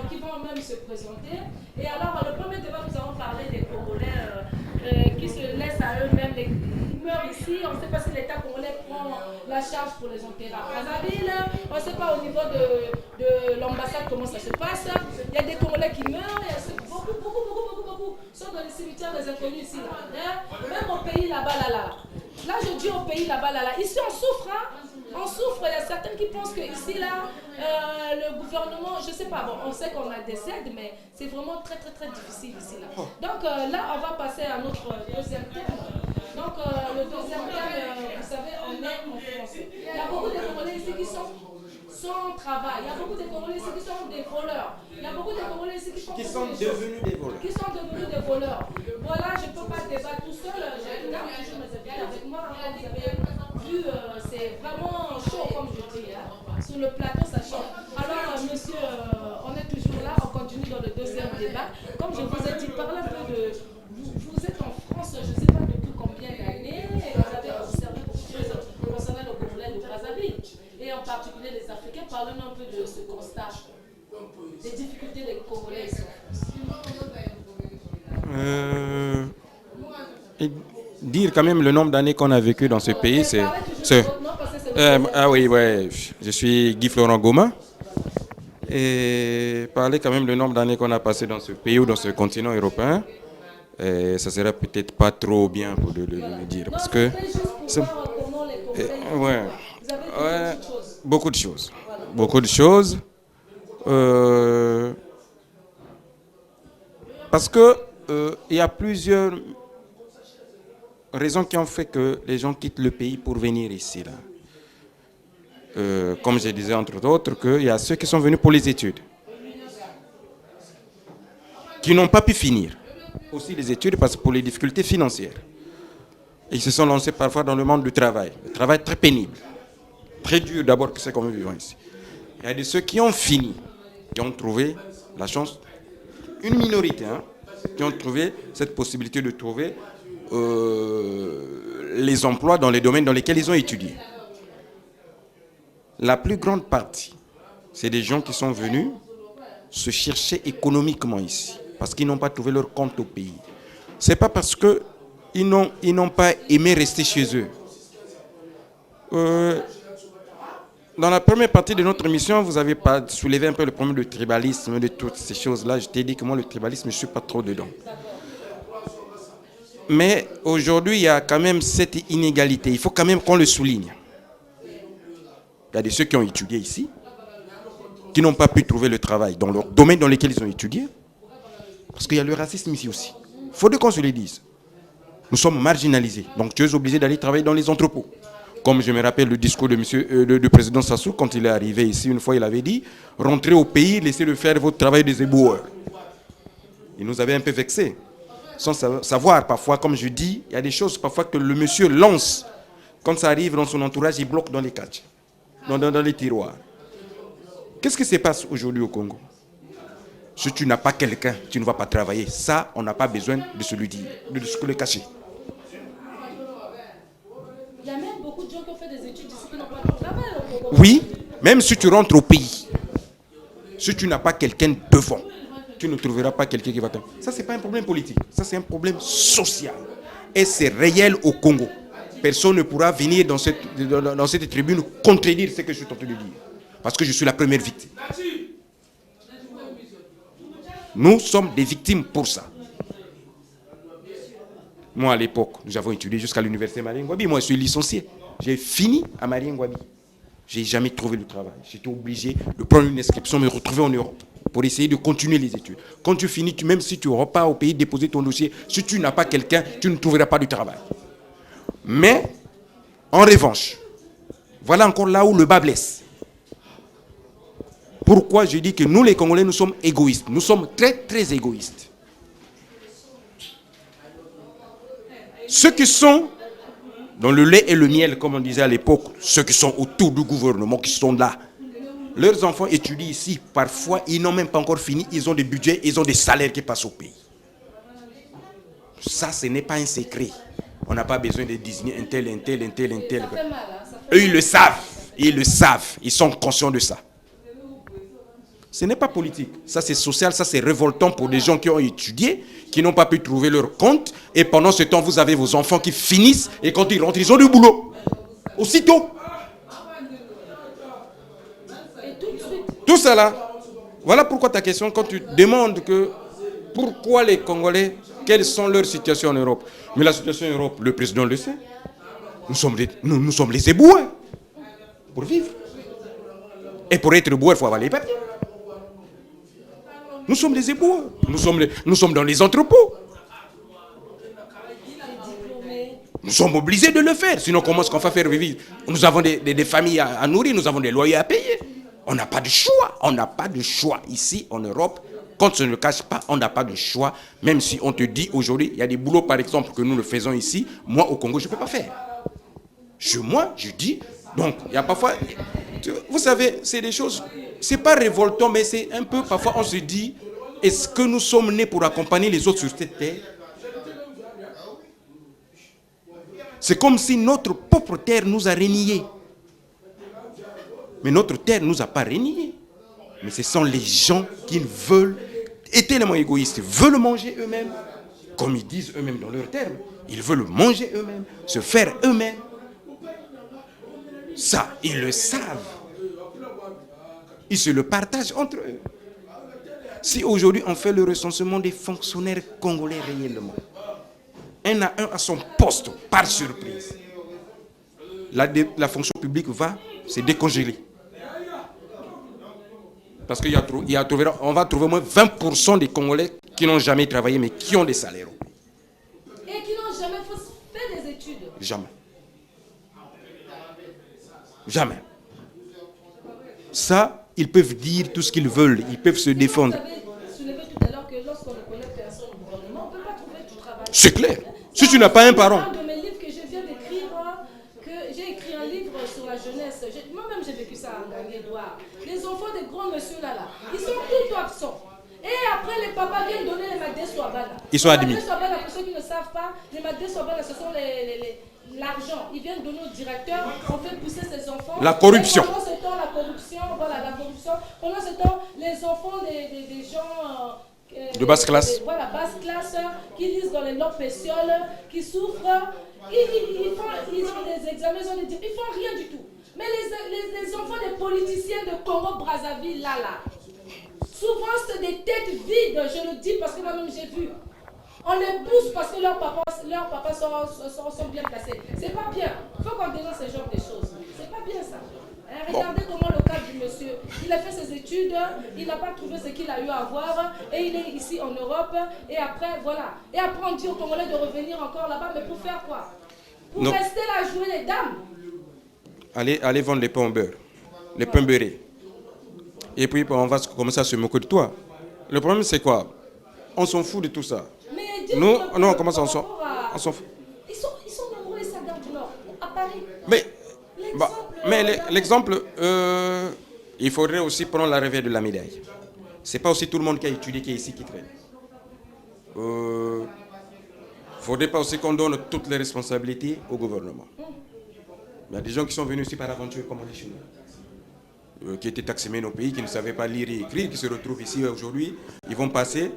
qui vont même se présenter. Et alors, le premier débat, nous allons parler des Congolais qui se laissent à eux-mêmes. Ils meurent ici. On ne sait pas si l'État congolais prend la charge pour les enterrer à Brazzaville. On ne sait pas au niveau de l'ambassade comment ça se passe. Il y a des Congolais qui meurent. Il y a beaucoup sont dans les cimetières des inconnus ici. Là. Même au pays là-bas, là, je dis au pays là-bas, ici on souffre, hein. On souffre, il y a certains qui pensent que ici, là, le gouvernement, je ne sais pas, bon, on sait qu'on a des aides, mais c'est vraiment très, très, très difficile ici, là. Donc là, on va passer à notre deuxième thème. Donc le deuxième thème, vous savez, on est en France. Il y a beaucoup de Congolais ici qui sont sans travail. Il y a beaucoup de Congolais ici qui sont des voleurs. Il y a beaucoup de Congolais ici qui sont devenus des voleurs. Voilà, je ne peux pas débattre tout seul. J'ai toujours mes invités avec moi. Comme vous avez vu, c'est vraiment chaud, comme je dis. Hein. Sur le plateau, ça chauffe. Alors, monsieur, on est toujours là. On continue dans le deuxième débat. Comme je vous ai dit, parlez un peu de... Vous êtes en France, je ne sais pas depuis combien d'années. Vous avez observé beaucoup de choses concernant le Congolais de Brazzaville. Et en particulier les Africains. Parlons un peu de ce constat. Des difficultés des Congolais ici. Dire quand même le nombre d'années qu'on a vécu dans ce pays, c'est... ah oui, ouais, je suis Guy Florent Goma. Et parler quand même le nombre d'années qu'on a passé dans ce pays ou dans ce continent européen, ça serait peut-être pas trop bien pour le dire. Parce que... beaucoup de choses. Beaucoup de choses. Parce que il y a plusieurs raisons qui ont fait que les gens quittent le pays pour venir ici. Là. Comme je disais entre autres, qu'il y a ceux qui sont venus pour les études, qui n'ont pas pu finir aussi les études parce que pour les difficultés financières. Ils se sont lancés parfois dans le monde du travail. Le travail très pénible, très dur d'abord que c'est comme nous vivons ici. Il y a de ceux qui ont fini, qui ont trouvé la chance, une minorité, hein, qui ont trouvé cette possibilité de trouver les emplois dans les domaines dans lesquels ils ont étudié. La plus grande partie, c'est des gens qui sont venus se chercher économiquement ici, parce qu'ils n'ont pas trouvé leur compte au pays. Ce n'est pas parce qu'ils n'ont pas aimé rester chez eux. Dans la première partie de notre émission, vous avez soulevé un peu le problème du tribalisme, de toutes ces choses-là. Je t'ai dit que moi, le tribalisme, je ne suis pas trop dedans. Mais aujourd'hui, il y a quand même cette inégalité. Il faut quand même qu'on le souligne. Il y a des ceux qui ont étudié ici, qui n'ont pas pu trouver le travail dans leur domaine dans lequel ils ont étudié. Parce qu'il y a le racisme ici aussi. Il faut qu'on se le dise. Nous sommes marginalisés. Donc tu es obligé d'aller travailler dans les entrepôts. Comme je me rappelle le discours du président Sassou, quand il est arrivé ici, une fois, il avait dit « Rentrez au pays, laissez-le faire votre travail des éboueurs ». Il nous avait un peu vexés. Sans savoir, parfois, comme je dis, il y a des choses parfois que le monsieur lance. Quand ça arrive dans son entourage, il bloque dans les cages, dans les tiroirs. Qu'est-ce qui se passe aujourd'hui au Congo? Si tu n'as pas quelqu'un, tu ne vas pas travailler. Ça, on n'a pas besoin de se le dire, de se le cacher. Il y a même beaucoup de gens qui ont fait des études ici qui n'ont pas de travail au Congo. Oui, même si tu rentres au pays, si tu n'as pas quelqu'un devant, tu ne trouveras pas quelqu'un qui va te... Ça, ce n'est pas un problème politique. Ça, c'est un problème social. Et c'est réel au Congo. Personne ne pourra venir dans cette tribune contredire ce que je suis en train de dire. Parce que je suis la première victime. Nous sommes des victimes pour ça. Moi, à l'époque, nous avons étudié jusqu'à l'université Marien Ngouabi. Moi, je suis licencié. J'ai fini à Marien Ngouabi. Je n'ai jamais trouvé le travail. J'étais obligé de prendre une inscription, me retrouver en Europe pour essayer de continuer les études. Quand tu finis, même si tu repars au pays déposer ton dossier, si tu n'as pas quelqu'un, tu ne trouveras pas du travail. Mais, en revanche, voilà encore là où le bas blesse. Pourquoi je dis que nous, les Congolais, nous sommes égoïstes. Nous sommes très, très égoïstes. Ceux qui sont dans le lait et le miel, comme on disait à l'époque, ceux qui sont autour du gouvernement, qui sont là, leurs enfants étudient ici. Parfois, ils n'ont même pas encore fini. Ils ont des budgets, ils ont des salaires qui passent au pays. Ça, ce n'est pas un secret. On n'a pas besoin de désigner un tel. Eux, ils le savent. Ils le savent. Ils sont conscients de ça. Ce n'est pas politique. Ça, c'est social. Ça, c'est révoltant pour des gens qui ont étudié, qui n'ont pas pu trouver leur compte. Et pendant ce temps, vous avez vos enfants qui finissent. Et quand ils rentrent, ils ont du boulot. Aussitôt. Tout ça là. Voilà pourquoi ta question, quand tu demandes que pourquoi les Congolais, quelles sont leurs situations en Europe. Mais la situation en Europe, le président le sait. Nous sommes les éboueurs pour vivre. Et pour être éboueur, il faut avoir les papiers. Nous sommes des éboueurs. Nous sommes dans les entrepôts. Nous sommes obligés de le faire. Sinon, comment est-ce qu'on va faire vivre? Nous avons des familles à nourrir, nous avons des loyers à payer. On n'a pas de choix. On n'a pas de choix. Ici, en Europe, quand on ne le cache pas, on n'a pas de choix. Même si on te dit aujourd'hui, il y a des boulots, par exemple, que nous le faisons ici. Moi, au Congo, je ne peux pas faire. Chez moi, je dis... Donc, il y a parfois... Vous savez, c'est des choses... C'est pas révoltant, mais c'est un peu... Parfois, on se dit, est-ce que nous sommes nés pour accompagner les autres sur cette terre? C'est comme si notre propre terre nous a reniés. Mais notre terre ne nous a pas reniés. Mais ce sont les gens qui veulent, éternellement égoïstes, veulent manger eux-mêmes. Comme ils disent eux-mêmes dans leurs termes. Ils veulent manger eux-mêmes, se faire eux-mêmes. Ça, ils le savent. Ils se le partagent entre eux. Si aujourd'hui on fait le recensement des fonctionnaires congolais réellement, un à un à son poste, par surprise, la fonction publique va se décongeler. Parce on va trouver au moins 20% des Congolais qui n'ont jamais travaillé, mais qui ont des salaires. Et qui n'ont jamais fait des études. Jamais. Jamais. Ça, ils peuvent dire tout ce qu'ils veulent, ils peuvent se défendre. Vous avez soulevé tout à l'heure que lorsqu'on ne connaît personne au gouvernement, on ne peut pas trouver du travail. C'est clair. Si tu n'as pas un parent. Un de mes livres que je viens d'écrire, que j'ai écrit un livre sur la jeunesse. Moi-même, j'ai vécu ça en Gangue-Edouard. Les enfants des grands messieurs là, ils sont tout absents. Et après, les papas viennent donner les Madé Swabana. Ils sont admis. Les Madé Swabana, pour ceux qui ne savent pas, les Madé Swabana, ce sont l'argent. Ils viennent donner au directeur, on fait pousser ses enfants. La corruption. Et pendant ce temps, la corruption. Pendant ce temps, les enfants des gens... de basse classe. Voilà, basse classe, qui lisent dans les notes pétioles, qui souffrent. Ils ont des examens, ils ont des diplômes, ils font rien du tout. Mais les enfants des politiciens de Congo-Brazzaville, là, souvent c'est des têtes vides, je le dis parce que moi-même j'ai vu. On les pousse parce que leurs papas sont bien placés. C'est pas bien. Il faut qu'on dénonce ce genre de choses. C'est pas bien ça. Regardez comment le cas du monsieur, il a fait ses études, il n'a pas trouvé ce qu'il a eu à avoir, et il est ici en Europe, et après, voilà. Et après, on dit aux Congolais de revenir encore là-bas, mais pour faire quoi? Pour rester là, jouer les dames. Allez vendre les pains au beurre, les pains beurrés. Et puis, on va commencer à se moquer de toi. Le problème, c'est quoi? On s'en fout de tout ça. Mais nous, on commence à s'en fout. Ils sont nombreux, les soldats du Nord, à Paris. Mais l'exemple, il faudrait aussi prendre la revers de la médaille. Ce n'est pas aussi tout le monde qui a étudié qui est ici qui traîne. Il ne faudrait pas aussi qu'on donne toutes les responsabilités au gouvernement. Il y a des gens qui sont venus ici par aventure, comme on dit chez nous, qui étaient taxés au pays, qui ne savaient pas lire et écrire, qui se retrouvent ici aujourd'hui. Ils vont passer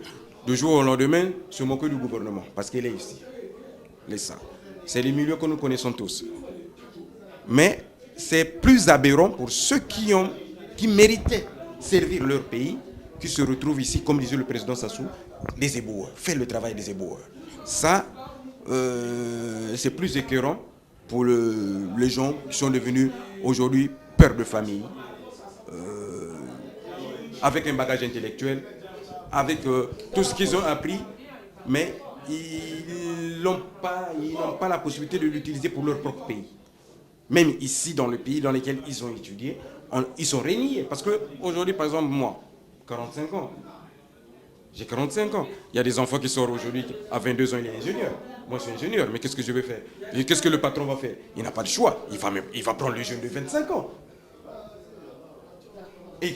de jour au lendemain se moquer du gouvernement, parce qu'il est ici. C'est les milieux que nous connaissons tous. Mais c'est plus aberrant pour ceux qui méritaient servir leur pays qui se retrouvent ici, comme disait le président Sassou, des éboueurs. Faire le travail des éboueurs. Ça, c'est plus éclairant pour les gens qui sont devenus aujourd'hui pères de famille, avec un bagage intellectuel, avec tout ce qu'ils ont appris, mais ils n'ont pas la possibilité de l'utiliser pour leur propre pays. Même ici, dans le pays dans lequel ils ont étudié, ils sont régnés. Parce qu'aujourd'hui, par exemple, moi, 45 ans, j'ai 45 ans. Il y a des enfants qui sortent aujourd'hui, à 22 ans, il est ingénieur. Moi, je suis ingénieur, mais qu'est-ce que je vais faire? Et qu'est-ce que le patron va faire? Il n'a pas de choix. Il va prendre le jeune de 25 ans. Et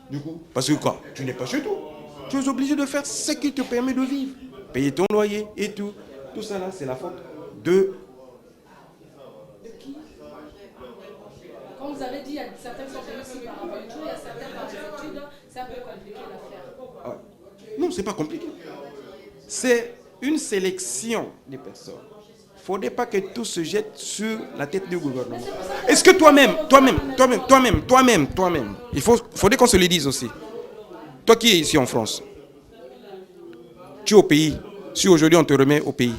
du coup, parce que quoi? Tu n'es pas chez toi. Tu es obligé de faire ce qui te permet de vivre. Payer ton loyer et tout. Tout ça là, c'est la faute de... Comme vous avez dit, il y a certaines sont ici par aventure, il y a certaines par études. C'est un peu compliqué l'affaire. Ah. Non, c'est pas compliqué. C'est une sélection des personnes. Il ne faudrait pas que tout se jette sur la tête du gouvernement. Est-ce que toi-même, il faudrait qu'on se le dise aussi. Toi qui es ici en France, tu es au pays. Si aujourd'hui on te remet au pays,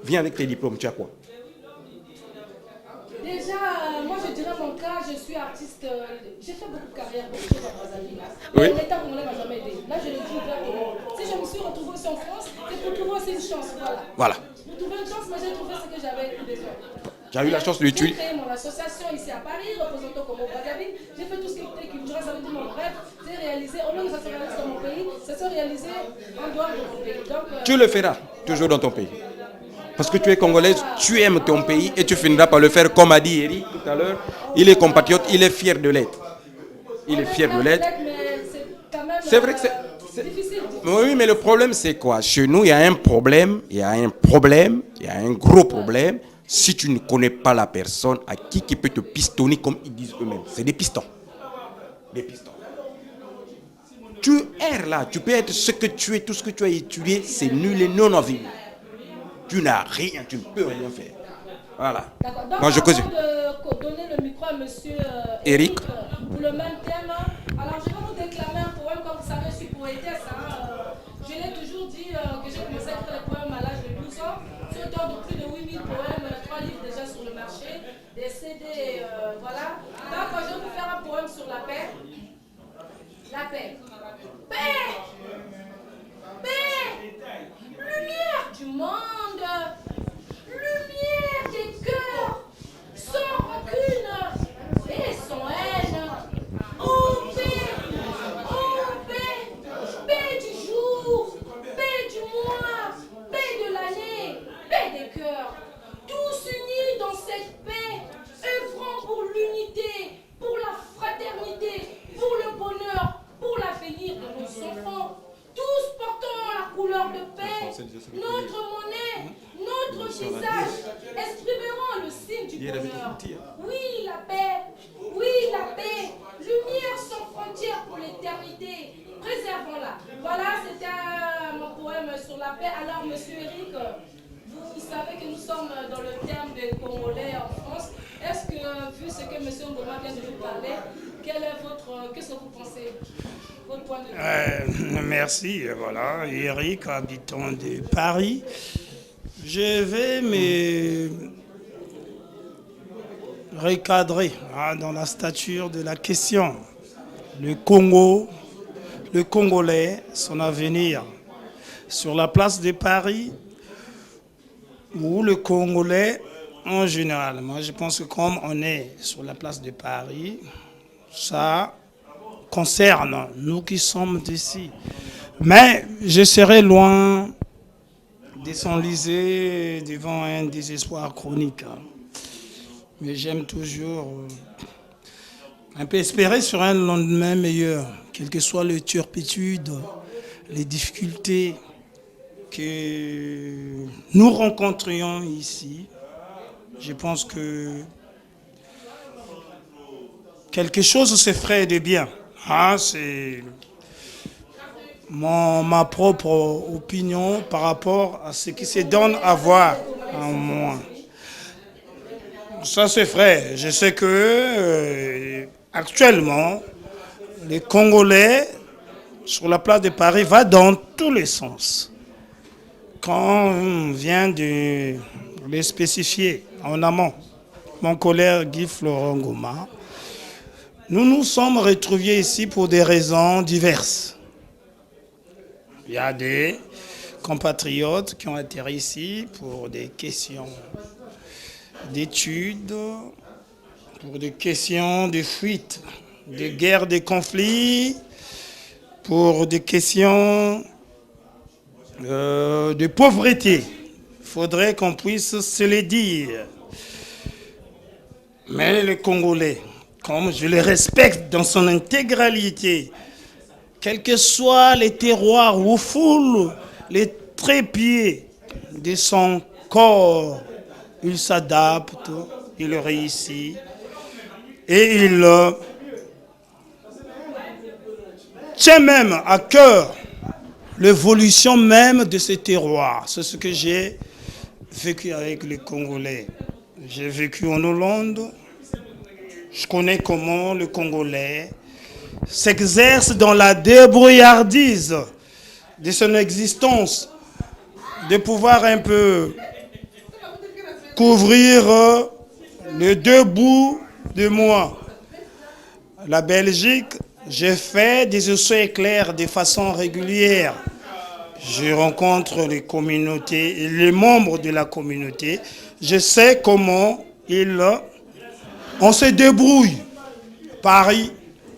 viens avec tes diplômes, tu as quoi? Déjà, moi je dirais mon cas, je suis artiste, j'ai fait beaucoup de carrière, beaucoup de choses en Brazzaville. Oui. Mais l'État congolais ne m'a jamais aidé. Là je le dis ouvertement. Si je me suis retrouvée aussi en France, c'est pour trouver aussi une chance. Voilà. Pour trouver une chance, moi j'ai trouvé ce que j'avais besoin. Tu as eu la chance de l'étudier. J'ai créé mon association ici à Paris, représentant comme au Brazzaville. J'ai fait tout ce qui était culturel, ça veut dire mon rêve, c'est réalisé. Au lieu que ça se réalise dans mon pays, ça se réalisé en dehors de mon pays. Donc, Tu le feras toujours dans ton pays. Parce que tu es congolaise, tu aimes ton pays et tu finiras par le faire comme a dit Eric tout à l'heure. Il est compatriote, il est fier de l'être. Il est fier de l'être. C'est vrai que c'est difficile. Oui, mais le problème c'est quoi? Chez nous, il y a un problème, il y a un gros problème. Si tu ne connais pas la personne à qui peut te pistonner comme ils disent eux-mêmes. C'est des pistons. Des pistons. Tu erres là, tu peux être ce que tu es, tout ce que tu as étudié, c'est nul et non avenu. Tu n'as rien, tu ne peux rien faire. Voilà. Donc, moi je cause. Avant de donner le micro à monsieur Eric. Pour le même thème, alors je vais vous déclamer un poème, comme vous savez, je suis poétesse. Je l'ai toujours dit que j'ai commencé à écrire les poèmes à l'âge de 12 ans. C'est auteur de plus de 8000 poèmes, 3 livres déjà sur le marché, des CD, voilà. Donc je vais vous faire un poème sur la paix. La paix. Paix! Paix! Lumière du monde! Lumière des cœurs! Sans rancune et sans haine! Oh paix! Oh paix! Paix du jour! Paix du mois! Paix de l'année! Paix des cœurs! Tous unis dans cette paix, œuvrant pour l'unité, pour la fraternité, pour le bonheur, pour l'avenir de nos enfants, tous portant la couleur de paix, notre monnaie, notre visage, exprimeront le signe du bonheur. Oui, la paix, lumière sans frontières pour l'éternité, préservons-la. Voilà, c'était mon poème sur la paix. Alors, monsieur Eric, vous savez que nous sommes dans le terme des Congolais en France. Est-ce que, vu ce que monsieur Ngoma vient de nous parler, qu'est-ce que vous pensez? Votre point de vue? Merci, voilà, Eric, habitant de Paris. Je vais me recadrer dans la stature de la question. Le Congo, le Congolais, son avenir. Sur la place de Paris, ou le Congolais en général. Moi, je pense que comme on est sur la place de Paris, ça concerne nous qui sommes d'ici. Mais je serai loin de s'enliser devant un désespoir chronique. Mais j'aime toujours un peu espérer sur un lendemain meilleur, quelle que soit les turpitudes, les difficultés que nous rencontrions ici. Je pense que quelque chose se ferait de bien. C'est ma propre opinion par rapport à ce qui se donne à voir en moi. Ça se ferait. Je sais que actuellement, les Congolais sur la place de Paris va dans tous les sens. Quand on vient de les spécifier en amont, mon collègue Guy Florent Goma, nous nous sommes retrouvés ici pour des raisons diverses. Il y a des compatriotes qui ont atterri ici pour des questions d'études, pour des questions de fuite, de guerres, de conflits, pour des questions de pauvreté. Il faudrait qu'on puisse se le dire. Mais les Congolais, comme je les respecte dans son intégralité, quels que soient les terroirs où foule les trépieds de son corps, il s'adapte, il réussit et il tient même à cœur l'évolution même de ces terroirs. C'est ce que j'ai vécu avec les Congolais. J'ai vécu en Hollande. Je connais comment le Congolais s'exerce dans la débrouillardise de son existence, de pouvoir un peu couvrir les deux bouts de moi. La Belgique, j'ai fait des essais éclairs de façon régulière. Je rencontre les communautés et les membres de la communauté. Je sais comment on se débrouille. Paris,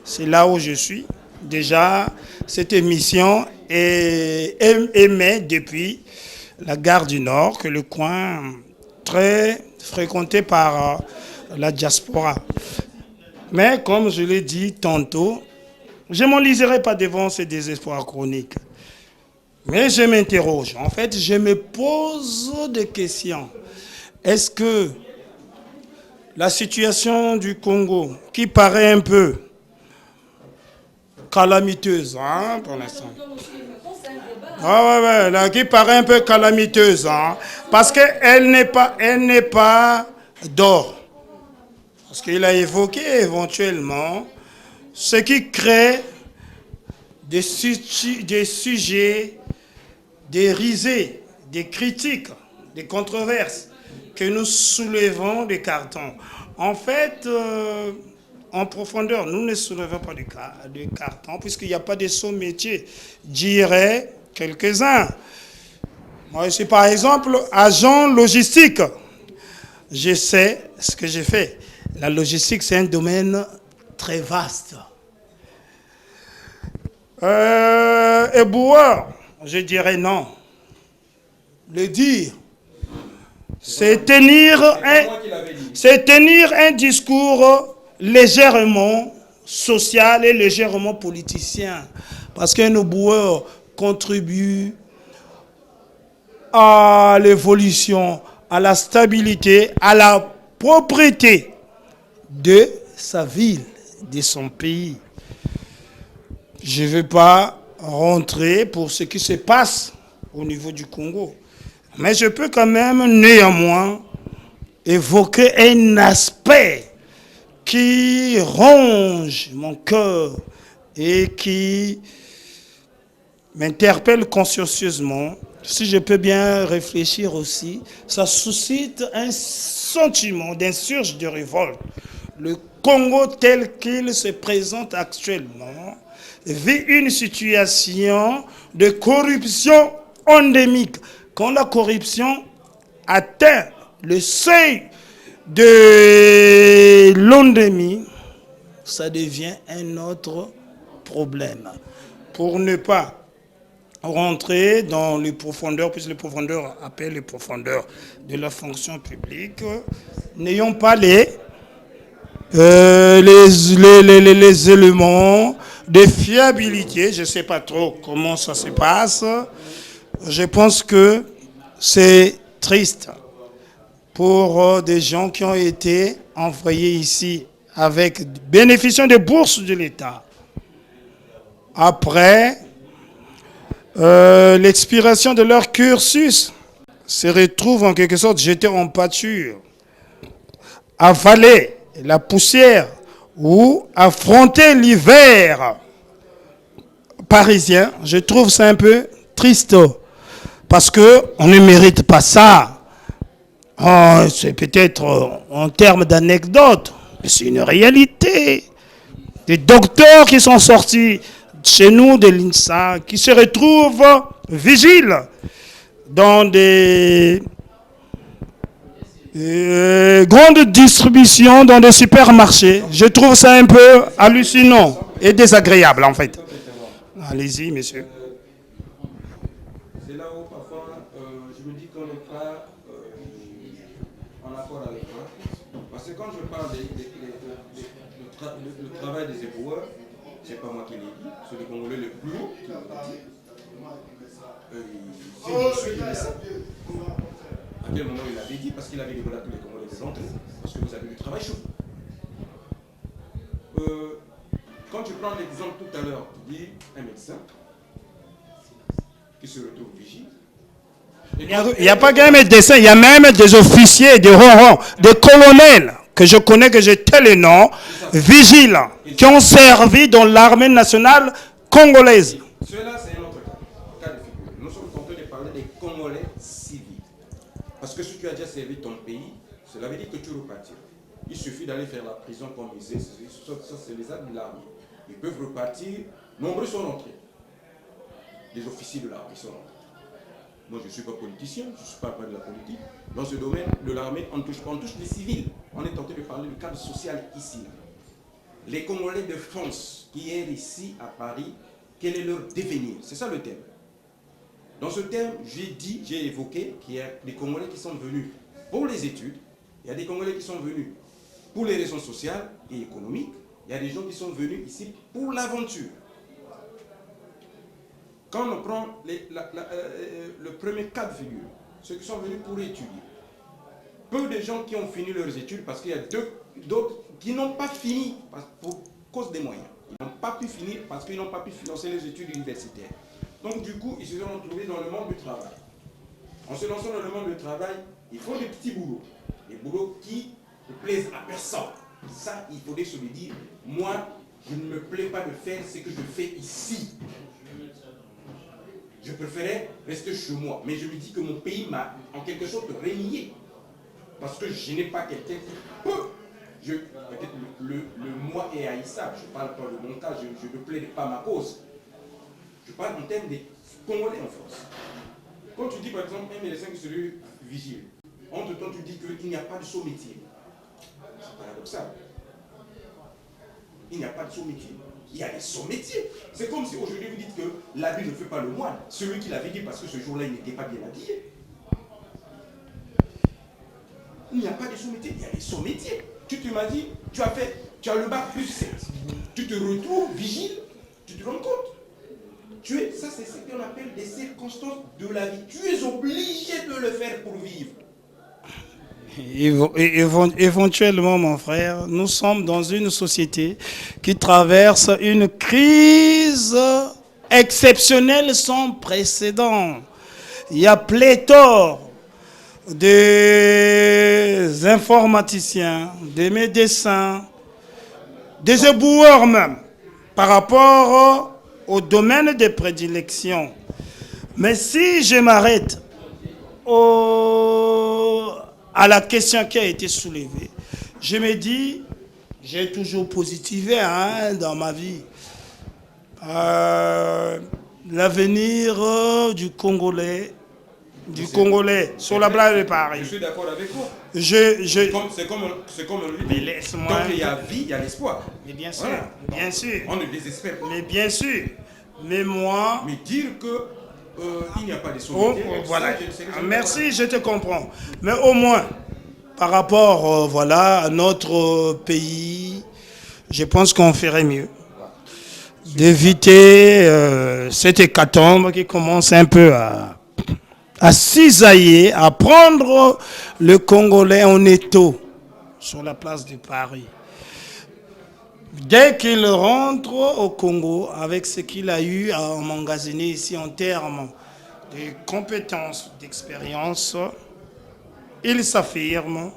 c'est là où je suis. Déjà, cette émission émet depuis la gare du Nord, que le coin très fréquenté par la diaspora. Mais comme je l'ai dit tantôt, je ne m'enliserai pas devant ces désespoirs chroniques. Mais je m'interroge. En fait, je me pose des questions. Est-ce que la situation du Congo, qui paraît un peu calamiteuse, pour l'instant, qui paraît un peu calamiteuse, parce qu'elle n'est pas d'or. Parce qu'il a évoqué éventuellement ce qui crée des sujets, des risées, des critiques, des controverses que nous soulevons des cartons. En fait, en profondeur, nous ne soulevons pas des cartons puisqu'il n'y a pas de sous-métiers. J'irai quelques-uns. Moi, je suis par exemple agent logistique. Je sais ce que j'ai fait. La logistique, c'est un domaine très vaste. Éboueur, je dirais non. Le dire, c'est tenir un discours légèrement social et légèrement politicien. Parce qu'un éboueur contribue à l'évolution, à la stabilité, à la propriété de sa ville, de son pays. Je ne vais pas rentrer pour ce qui se passe au niveau du Congo. Mais je peux quand même néanmoins évoquer un aspect qui ronge mon cœur et qui m'interpelle consciencieusement. Si je peux bien réfléchir aussi, ça suscite un sentiment d'insurge, de révolte. Le Congo tel qu'il se présente actuellement vit une situation de corruption endémique. Quand la corruption atteint le seuil de l'endémie, ça devient un autre problème. Pour ne pas rentrer dans les profondeurs, puisque les profondeurs appellent les profondeurs de la fonction publique, n'ayons pas les éléments de fiabilité. Je ne sais pas trop comment ça se passe. Je pense que c'est triste pour des gens qui ont été envoyés ici avec bénéficiant des bourses de l'État. Après l'expiration de leur cursus, se retrouvent en quelque sorte jetés en pâture, avaler la poussière ou affronter l'hiver parisien, je trouve ça un peu triste. Parce qu'on ne mérite pas ça. Oh, c'est peut-être en termes d'anecdote, mais c'est une réalité. Des docteurs qui sont sortis chez nous de l'INSA, qui se retrouvent vigiles dans des grandes distributions, dans des supermarchés. Je trouve ça un peu hallucinant et désagréable en fait. Allez-y, monsieur. C'est là où parfois je me dis qu'on n'est pas en accord avec moi. Parce que quand je parle du travail des éboueurs, c'est pas moi qui l'ai dit, c'est le Congolais le plus haut qui l'a dit. C'est monsieur qui dit ça. À quel moment il l'avait dit? Parce qu'il avait décollé à tous les Congolais de l'entrée. Parce que vous avez du travail chaud. Quand tu prends l'exemple tout à l'heure, tu dis un médecin qui se retrouve vigile. Il n'y a pas qu'un médecin, il y a même des officiers, des ronrons, des colonels que je connais, que j'ai tel nom, vigiles, qui ont servi dans l'armée nationale congolaise. Cela, c'est un autre cas de figure. Nous sommes en train de parler des Congolais civils. Parce que si tu as déjà servi ton pays, cela veut dire que tu repartiras. Il suffit d'aller faire la prison comme ils disent. Ça, c'est les armes de l'armée. Ils peuvent repartir. Nombreux sont rentrés. Les officiers de l'armée sont rentrés. Moi, je ne suis pas politicien, je ne suis pas de la politique. Dans ce domaine de l'armée, on touche les civils. On est en train de parler du cadre social ici. Les Congolais de France qui errent ici à Paris, quel est leur devenir? C'est ça le thème. Dans ce thème, j'ai évoqué qu'il y a des Congolais qui sont venus pour les études, il y a des Congolais qui sont venus pour les raisons sociales et économiques, il y a des gens qui sont venus ici pour l'aventure. Quand on prend le premier cas de figure, ceux qui sont venus pour étudier, peu de gens qui ont fini leurs études, parce qu'il y a d'autres qui n'ont pas fini pour cause des moyens. Ils n'ont pas pu finir parce qu'ils n'ont pas pu financer les études universitaires. Donc du coup, ils se sont retrouvés dans le monde du travail. En se lançant dans le monde du travail, il faut des petits boulots. Des boulots qui ne plaisent à personne. Ça, il faudrait se le dire. Moi, je ne me plais pas de faire ce que je fais ici. Je préférais rester chez moi. Mais je me dis que mon pays m'a en quelque sorte renié. Parce que je n'ai pas quelqu'un qui peut. Peut-être le moi est haïssable. Je ne parle pas de mon cas, je ne plaide pas ma cause. Je parle en termes des Congolais en France. Quand tu dis par exemple un médecin qui se veut vigile, entre-temps tu dis qu'il n'y a pas de saut métier. C'est paradoxal. Il n'y a pas de saut métier. Il y a des sauts métiers. C'est comme si aujourd'hui vous dites que l'habit ne fait pas le moine. Celui qui l'avait dit parce que ce jour-là il n'était pas bien habillé. Il n'y a pas de saut métier, il y a des sauts métiers. Tu t'imagines, tu as le bac plus 7. Tu te retrouves vigile, tu te rends compte. Ça, c'est ce qu'on appelle des circonstances de la vie. Tu es obligé de le faire pour vivre. Éventuellement, mon frère, nous sommes dans une société qui traverse une crise exceptionnelle sans précédent. Il y a pléthore des informaticiens, des médecins, des éboueurs même, par rapport au domaine de prédilection. Mais si je m'arrête à la question qui a été soulevée, je me dis, j'ai toujours positivé dans ma vie. L'avenir du Congolais sur la place de Paris. Je suis d'accord avec vous. C'est comme lui. Mais laisse-moi. Tant qu'il y a vie, il y a l'espoir. Mais bien sûr, voilà. Bien sûr. On ne désespère pas. Mais bien sûr. Mais moi. Mais dire que il n'y a pas de solution. Voilà. Merci, je te comprends. Mais au moins, par rapport à notre pays, je pense qu'on ferait mieux d'éviter cette hécatombe qui commence un peu à cisailler, à prendre le Congolais en étau sur la place de Paris. Dès qu'il rentre au Congo avec ce qu'il a eu à emmagasiner ici en termes de compétences, d'expérience, il s'affirme,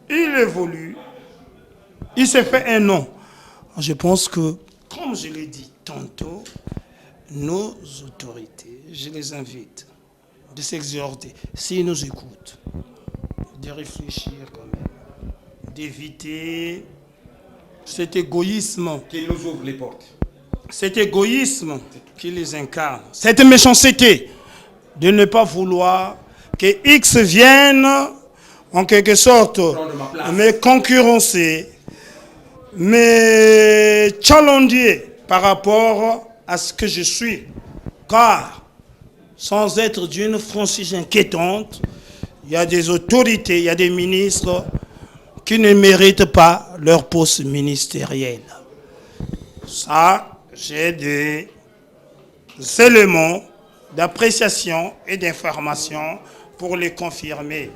il évolue, il s'est fait un nom. Je pense que, comme je l'ai dit tantôt nos autorités, je les invite de s'exhorter, s'ils nous écoutent, de réfléchir quand même, d'éviter cet égoïsme. Qui nous ouvre les portes. Cet égoïsme qui les incarne, cette méchanceté de ne pas vouloir que X vienne en quelque sorte me concurrencer, me challenger par rapport à ce que je suis. Car, sans être d'une franchise inquiétante, il y a des autorités, il y a des ministres qui ne méritent pas leur poste ministériel. Ça, j'ai des éléments d'appréciation et d'information pour les confirmer.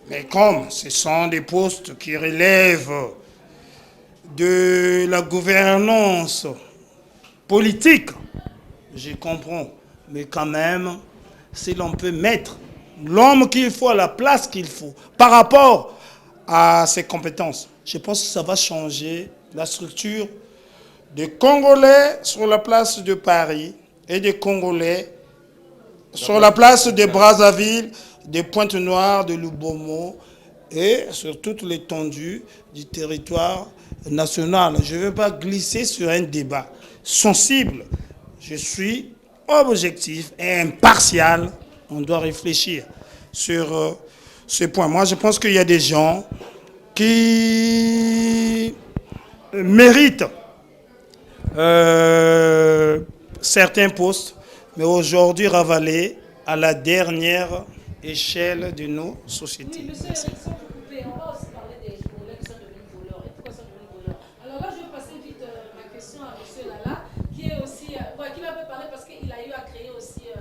Mais comme ce sont des postes qui relèvent de la gouvernance politique, je comprends. Mais quand même, si l'on peut mettre l'homme qu'il faut à la place qu'il faut par rapport à ses compétences, je pense que ça va changer la structure des Congolais sur la place de Paris et des Congolais sur la place de Brazzaville, de Pointe-Noire, de Lubomo et sur toute l'étendue du territoire national. Je ne veux pas glisser sur un débat sensible. Je suis objectif et impartial. On doit réfléchir sur ce point. Moi, je pense qu'il y a des gens qui méritent certains postes, mais aujourd'hui ravalés à la dernière échelle de nos sociétés. Oui, monsieur Erickson, vous coupez. On va aussi parler des Congolais qui sont devenus voleurs. Et pourquoi ils sont devenus voleurs? Alors là, je vais passer vite ma question à monsieur Lala, qui est aussi, qui va parler parce qu'il a eu à créer aussi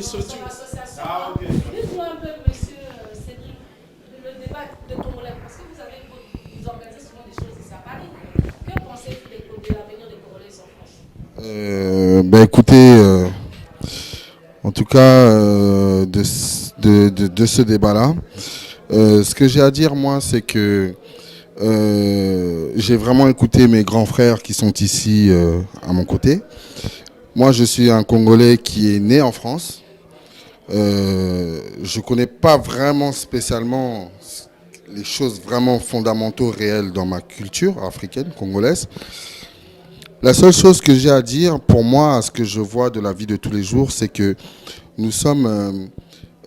son association. Ah, ok. Dites-moi un peu, monsieur Cédric, le débat des Congolais, parce que vous organisez souvent des choses ici à Paris. Que pensez-vous de l'avenir des Congolais en France? Écoutez, en tout cas, de ce débat-là, ce que j'ai à dire, moi, c'est que j'ai vraiment écouté mes grands frères qui sont ici à mon côté. Moi, je suis un Congolais qui est né en France. Je ne connais pas vraiment spécialement les choses vraiment fondamentaux, réelles dans ma culture africaine, congolaise. La seule chose que j'ai à dire, pour moi, à ce que je vois de la vie de tous les jours, c'est que nous sommes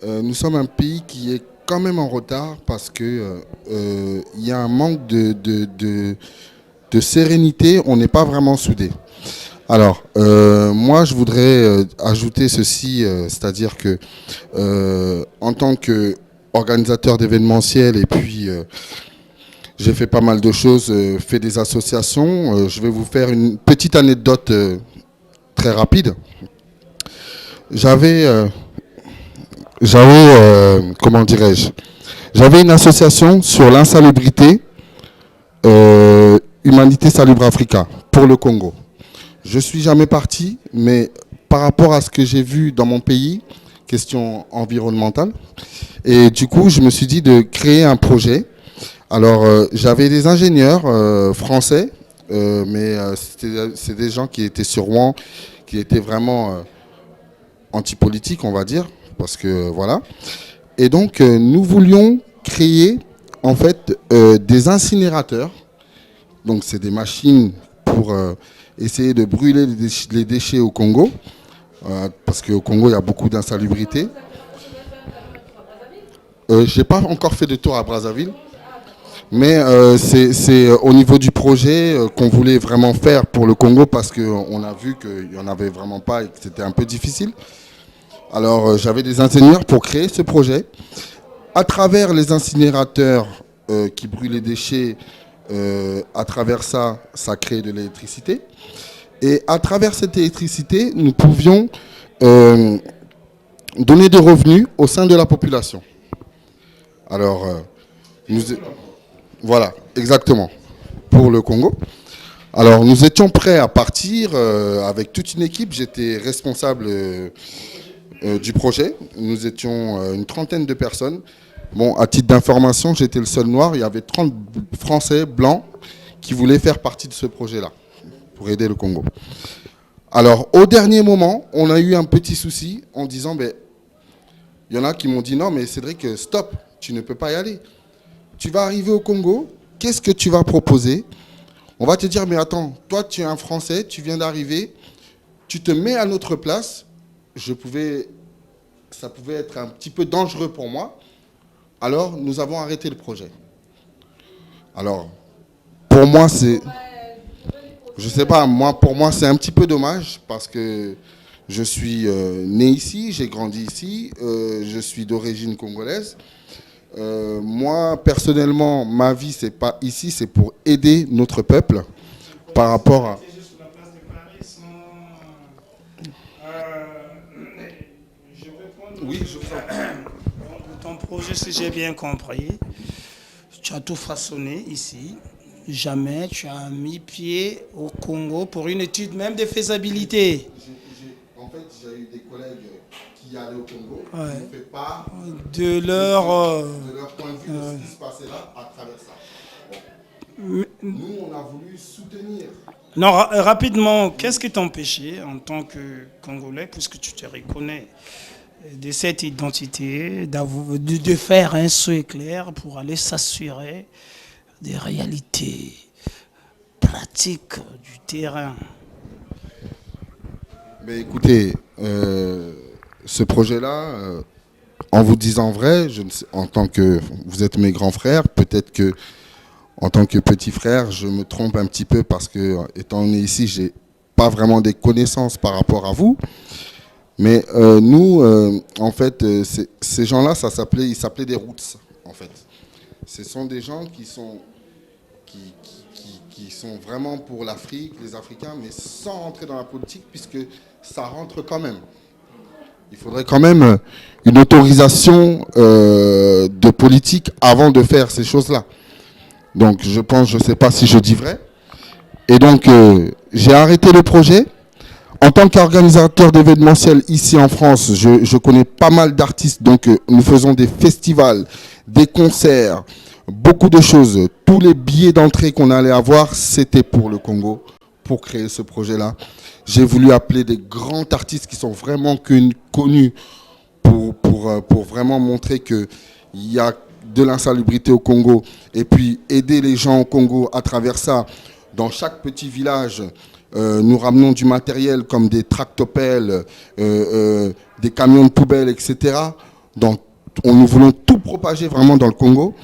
un pays qui est quand même en retard parce que y a un manque de sérénité, on n'est pas vraiment soudés. Alors, moi, je voudrais ajouter ceci, c'est-à-dire que en tant qu'organisateur d'événementiel et puis j'ai fait pas mal de choses, fait des associations. Je vais vous faire une petite anecdote très rapide. J'avais une association sur l'insalubrité Humanité Salubre Africa pour le Congo. Je suis jamais parti, mais par rapport à ce que j'ai vu dans mon pays, question environnementale, et du coup, je me suis dit de créer un projet. Alors, j'avais des ingénieurs français, mais c'est des gens qui étaient sur Rouen, qui étaient vraiment anti-politiques, on va dire, parce que voilà. Et donc, nous voulions créer, en fait, des incinérateurs. Donc, c'est des machines pour essayer de brûler les déchets au Congo, parce qu'au Congo, il y a beaucoup d'insalubrité. Je n'ai pas encore fait de tour à Brazzaville. Mais c'est au niveau du projet qu'on voulait vraiment faire pour le Congo parce qu'on a vu qu'il n'y en avait vraiment pas et que c'était un peu difficile. Alors j'avais des ingénieurs pour créer ce projet. À travers les incinérateurs qui brûlent les déchets, à travers ça, ça crée de l'électricité. Et à travers cette électricité, nous pouvions donner des revenus au sein de la population. Alors, voilà, exactement, pour le Congo. Alors, nous étions prêts à partir avec toute une équipe. J'étais responsable du projet. Nous étions une trentaine de personnes. Bon, à titre d'information, j'étais le seul noir. Il y avait 30 Français blancs qui voulaient faire partie de ce projet-là pour aider le Congo. Alors, au dernier moment, on a eu un petit souci en disant, ben, il y en a qui m'ont dit, non, mais Cédric, stop, tu ne peux pas y aller. Tu vas arriver au Congo, qu'est-ce que tu vas proposer? On va te dire, mais attends, toi, tu es un Français, tu viens d'arriver, tu te mets à notre place. Ça pouvait être un petit peu dangereux pour moi. Alors, nous avons arrêté le projet. Alors, pour moi, c'est... Je sais pas, pour moi, c'est un petit peu dommage parce que je suis né ici, j'ai grandi ici, je suis d'origine congolaise. Moi, personnellement, ma vie, c'est pas ici, c'est pour aider notre peuple par rapport à... Oui, je vous en prie. Ton projet, si j'ai bien compris, tu as tout façonné ici. Jamais tu as mis pied au Congo pour une étude même de faisabilité. En fait, j'ai eu des collègues qui allaient au Congo, qui Ouais. ont fait part De leur point de vue de ce qui se passait là à travers ça. Bon. Nous, on a voulu soutenir. Non, rapidement, qu'est-ce qui t'empêchait en tant que Congolais, puisque tu te reconnais de cette identité, de faire un saut éclair pour aller s'assurer des réalités pratiques du terrain? Mais écoutez, ce projet-là, en vous disant vrai, je ne sais, en tant que vous êtes mes grands frères, peut-être que en tant que petit frère, je me trompe un petit peu parce que étant né ici, j'ai pas vraiment des connaissances par rapport à vous. Mais nous, en fait, ces gens-là, ils s'appelaient des roots, en fait. Ce sont des gens qui sont vraiment pour l'Afrique, les Africains, mais sans rentrer dans la politique, puisque ça rentre quand même. Il faudrait quand même une autorisation de politique avant de faire ces choses-là. Donc je ne sais pas si je dis vrai. Et donc j'ai arrêté le projet. En tant qu'organisateur d'événementiel ici en France, je connais pas mal d'artistes, donc nous faisons des festivals, des concerts, beaucoup de choses. Tous les billets d'entrée qu'on allait avoir, c'était pour le Congo, pour créer ce projet-là. J'ai voulu appeler des grands artistes qui sont vraiment connus pour vraiment montrer qu'il y a de l'insalubrité au Congo et puis aider les gens au Congo à travers ça. Dans chaque petit village, nous ramenons du matériel comme des tractopelles, des camions de poubelles, etc. Donc, nous voulons tout propager vraiment dans le Congo.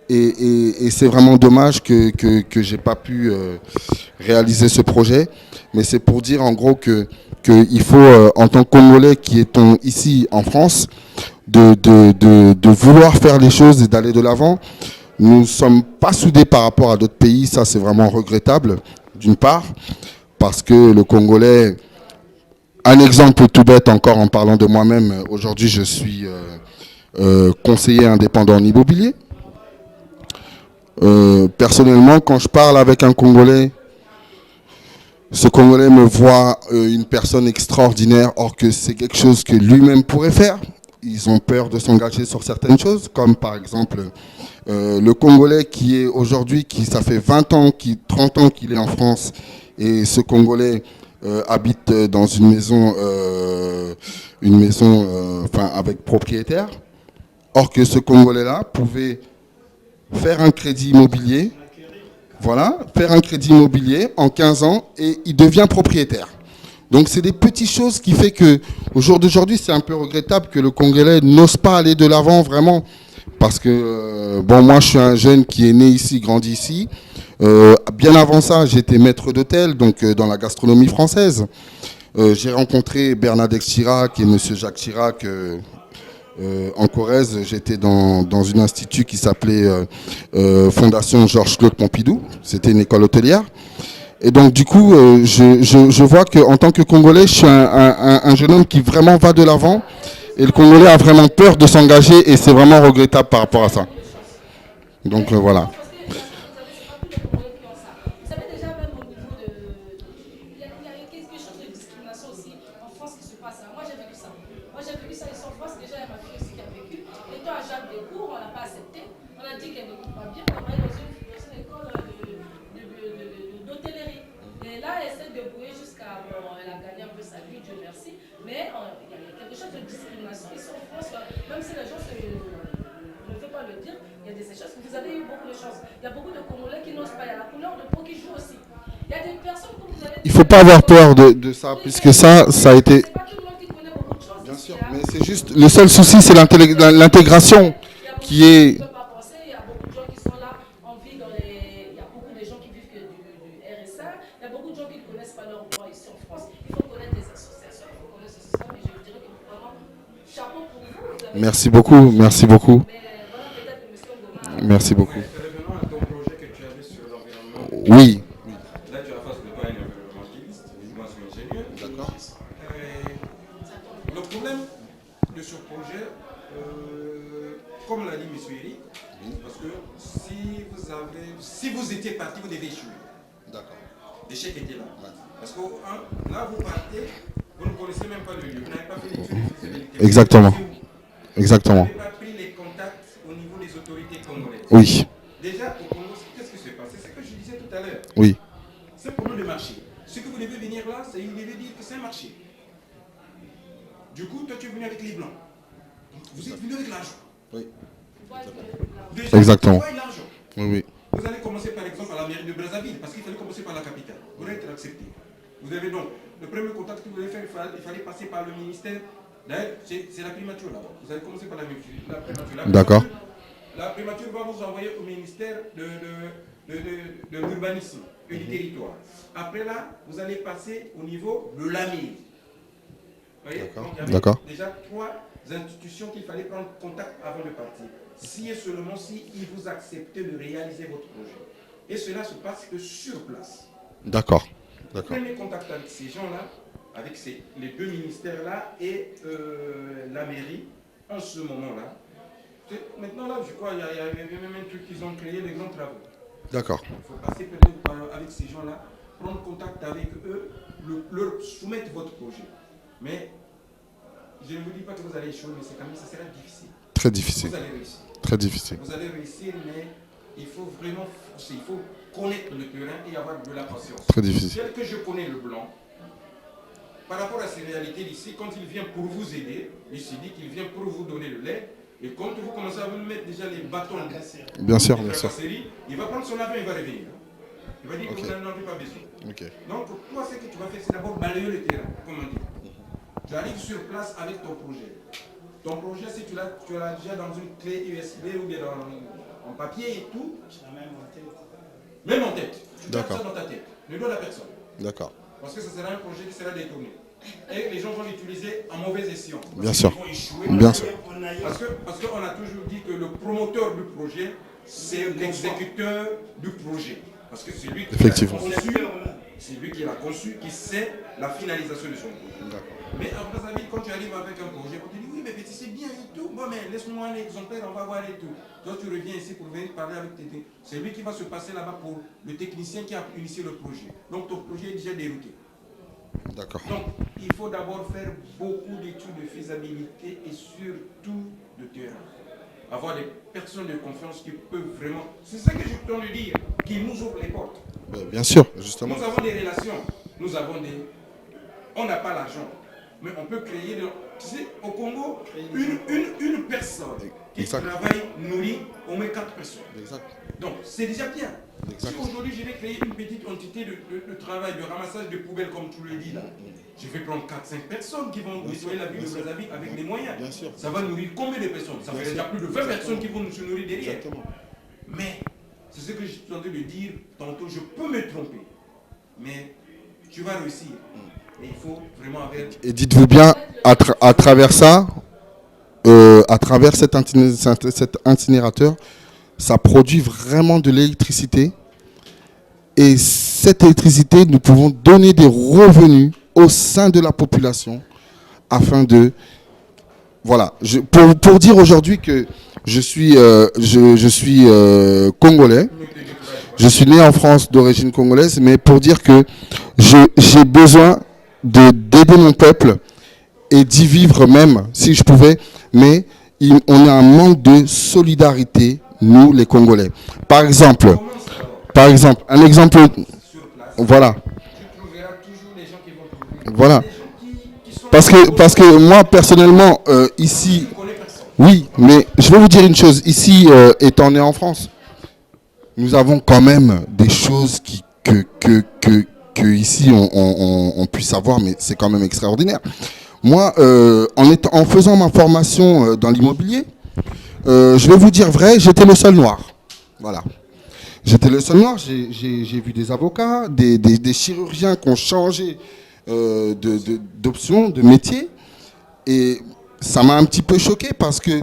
Et c'est vraiment dommage que je n'ai pas pu réaliser ce projet. Mais c'est pour dire en gros qu'il faut, en tant que Congolais qui est ici en France, de vouloir faire les choses et d'aller de l'avant. Nous ne sommes pas soudés par rapport à d'autres pays. Ça, c'est vraiment regrettable, d'une part. Parce que le Congolais, un exemple tout bête encore en parlant de moi-même, aujourd'hui je suis conseiller indépendant en immobilier. Personnellement, quand je parle avec un Congolais, ce Congolais me voit une personne extraordinaire, or que c'est quelque chose que lui-même pourrait faire. Ils ont peur de s'engager sur certaines choses, comme par exemple le Congolais qui est aujourd'hui, ça fait 20 ans, 30 ans qu'il est en France, et ce Congolais habite dans une maison avec propriétaire. Or que ce Congolais-là pouvait faire un crédit immobilier, faire un crédit immobilier en 15 ans et il devient propriétaire. Donc c'est des petites choses qui fait que au jour d'aujourd'hui, c'est un peu regrettable que le Congolais n'ose pas aller de l'avant vraiment. Parce que, moi je suis un jeune qui est né ici, grandi ici. Bien avant ça, j'étais maître d'hôtel, donc dans la gastronomie française. J'ai rencontré Bernadette Chirac et Monsieur Jacques Chirac en Corrèze. J'étais dans un institut qui s'appelait Fondation Georges-Claude Pompidou. C'était une école hôtelière. Et donc du coup, je vois qu'en tant que Congolais, je suis un jeune homme qui vraiment va de l'avant. Et le Congolais a vraiment peur de s'engager et c'est vraiment regrettable par rapport à ça. Donc voilà. Et là, elle s'est débrouillée jusqu'à... elle a gagné de ces choses. Vous avez eu beaucoup de chance. Il y a beaucoup de Congolais qui n'osent pas. Il y a la couleur de peau qui joue aussi. Il y a des personnes comme vous avez dit. Il ne faut pas avoir peur de ça, puisque ça a été... C'est pas tout le monde qui connaît beaucoup de choses. Bien ici, sûr, hein. mais c'est juste... Le seul souci, c'est l'intégration qui est... Il y a beaucoup de gens qui sont là, en vie dans les... Il y a beaucoup de gens qui vivent que du RSA. Il y a beaucoup de gens qui ne connaissent pas leurs droits ici en France. Il faut connaître des associations, il faut connaître ceci, mais je vous dirais que vraiment, chapeau pour vous. Vous avez... Merci beaucoup, merci beaucoup. Mais voilà, peut-être que M. Ngoma... Merci beaucoup. Revenons à ton projet que tu avais sur l'environnement. Oui. Là, tu as face de toi un environnementaliste, moi je suis ingénieur. D'accord. Le problème de ce projet, comme l'a dit M. Eric, parce que si vous étiez parti, vous devez échouer. D'accord. L'échec était là. Parce que là, vous partez, vous ne connaissez même pas le lieu, vous n'avez pas fait l'étude de faisabilité. Exactement. Vous Exactement. n'avez pas pris les contacts au niveau des autorités congolaises. Oui. Déjà, au Congo, qu'est-ce qui s'est passé? C'est ce que je disais tout à l'heure. Oui. C'est pour nous le marché. Ce que vous devez venir là, c'est vous devez dire que c'est un marché. Du coup, toi, tu es venu avec les blancs. Donc, vous êtes venu avec l'argent. Oui. Déjà, Exactement. vous voyez l'argent. Oui, oui. Vous allez commencer par exemple à la mairie de Brazzaville, parce qu'il fallait commencer par la capitale. Vous allez être accepté. Vous avez donc le premier contact que vous allez faire, il fallait passer par le ministère. D'ailleurs, c'est la primature là-bas. Vous allez commencer par la primature. D'accord. La primature va vous envoyer au ministère de l'urbanisme et du territoire. Après là, vous allez passer au niveau de la mairie. Vous voyez? Donc, il y avait D'accord. déjà 3 institutions qu'il fallait prendre contact avant de partir. Si et seulement si ils vous acceptez de réaliser votre projet. Et cela se passe que sur place. D'accord. D'accord. Prenez contact avec ces gens-là, avec les 2 ministères-là et la mairie, en ce moment-là. Maintenant, là, je crois qu'il y avait même un truc qu'ils ont créé, les grands travaux. D'accord. Il faut passer peut-être avec ces gens-là, prendre contact avec eux, leur soumettre votre projet. Mais je ne vous dis pas que vous allez échouer, mais c'est quand même, ça sera difficile. Très difficile. Vous allez réussir. Très difficile. Vous allez réussir, mais il faut vraiment forcer, il faut connaître le terrain et avoir de la patience. Très difficile. Tel que je connais le blanc, par rapport à ces réalités d'ici, quand il vient pour vous aider, il se dit qu'il vient pour vous donner le lait, et quand vous commencez à vous mettre déjà les bâtons, Bien sûr, bien sûr. il va prendre son avion et il va revenir. Il va dire que vous n'en avez pas besoin. Ok. Donc, toi, ce que tu vas faire, c'est d'abord balayer le terrain, comme on dit. Tu arrives sur place avec ton projet. Ton projet, si tu l'as déjà dans une clé USB ou bien en papier et tout, même en tête. Tu gardes ça dans ta tête. Ne donne à personne. D'accord. Parce que ce sera un projet qui sera détourné. Et les gens vont l'utiliser en mauvais escient. Bien sûr. Ils vont échouer. Bien sûr. Parce qu'on a toujours dit que le promoteur du projet, c'est l'exécuteur du projet. Parce que c'est lui qui l'a conçu, c'est lui qui l'a conçu, qui sait la finalisation de son projet. Mais à Brazzaville, quand tu arrives avec un projet, tu dis oui, mais petit, c'est bien et tout. Bon, mais laisse-moi un exemplaire, on va voir et tout. Toi, tu reviens ici pour venir parler avec tes techniciens. C'est lui qui va se passer là-bas pour le technicien qui a initié le projet. Donc, ton projet est déjà dérouté. D'accord. Donc, il faut d'abord faire beaucoup d'études de faisabilité et surtout de terrain. Avoir des personnes de confiance qui peuvent vraiment... C'est ça que je tente de dire, qui nous ouvrent les portes. Bien sûr, justement. Nous avons des relations, nous avons des... On n'a pas l'argent, mais on peut créer... Tu sais, au Congo, une personne qui travaille nourrit au moins 4 personnes. Exact. Donc, c'est déjà bien. Exact. Si aujourd'hui je vais créer une petite entité de travail, de ramassage de poubelles, comme tu le dis là, je vais prendre 4-5 personnes qui vont nettoyer la ville de Brazzaville avec les moyens. Bien sûr. Ça va nourrir combien de personnes? Ça fait déjà plus de 20 personnes qui vont nous nourrir derrière. Exactement. Mais, c'est ce que je suis en train de dire tantôt, je peux me tromper. Mais, tu vas réussir. Et il faut vraiment avoir... Et dites-vous bien, à travers ça, à travers cet incinérateur, ça produit vraiment de l'électricité. Et cette électricité, nous pouvons donner des revenus au sein de la population afin de... Voilà, pour dire aujourd'hui que je suis congolais, je suis né en France d'origine congolaise, mais pour dire que j'ai besoin d'aider mon peuple et d'y vivre même, si je pouvais, mais on a un manque de solidarité, nous les Congolais. Par exemple, un exemple, voilà. Voilà. Parce que moi, personnellement, ici, Oui, mais je vais vous dire une chose. Ici, étant né en France, nous avons quand même des choses que ici on puisse savoir, mais c'est quand même extraordinaire. Moi, en faisant ma formation dans l'immobilier, je vais vous dire vrai, j'étais le seul noir. Voilà. J'étais le seul noir. J'ai vu des avocats, des chirurgiens qui ont changé d'option, de métier. Et ça m'a un petit peu choqué parce que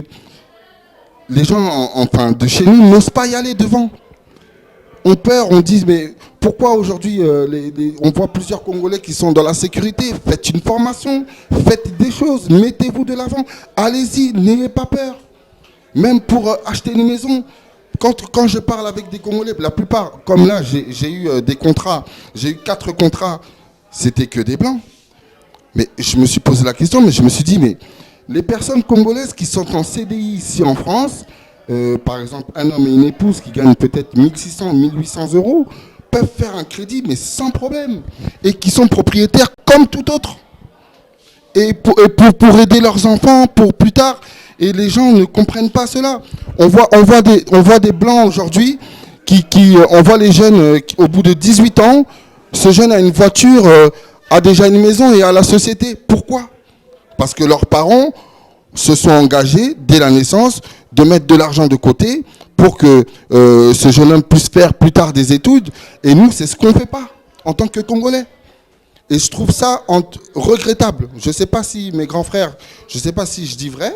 les gens, enfin, de chez nous, n'osent pas y aller devant. On peur, on dit, mais pourquoi aujourd'hui, on voit plusieurs Congolais qui sont dans la sécurité. Faites une formation, faites des choses, mettez-vous de l'avant. Allez-y, n'ayez pas peur. Même pour acheter une maison. Quand je parle avec des Congolais, la plupart, comme là, j'ai eu des contrats, j'ai eu 4 contrats, c'était que des blancs. Mais je me suis posé la question, mais je me suis dit, mais les personnes congolaises qui sont en CDI ici en France, par exemple, un homme et une épouse qui gagnent peut-être 1600, 1800 euros, peuvent faire un crédit, mais sans problème. Et qui sont propriétaires comme tout autre. Et pour aider leurs enfants, pour plus tard. Et les gens ne comprennent pas cela. On voit des blancs aujourd'hui, on voit les jeunes, au bout de 18 ans, ce jeune a une voiture, a déjà une maison et a la société. Pourquoi? Parce que leurs parents se sont engagés, dès la naissance, de mettre de l'argent de côté pour que ce jeune homme puisse faire plus tard des études. Et nous, c'est ce qu'on ne fait pas, en tant que Congolais. Et je trouve ça regrettable. Je ne sais pas si mes grands frères, je ne sais pas si je dis vrai,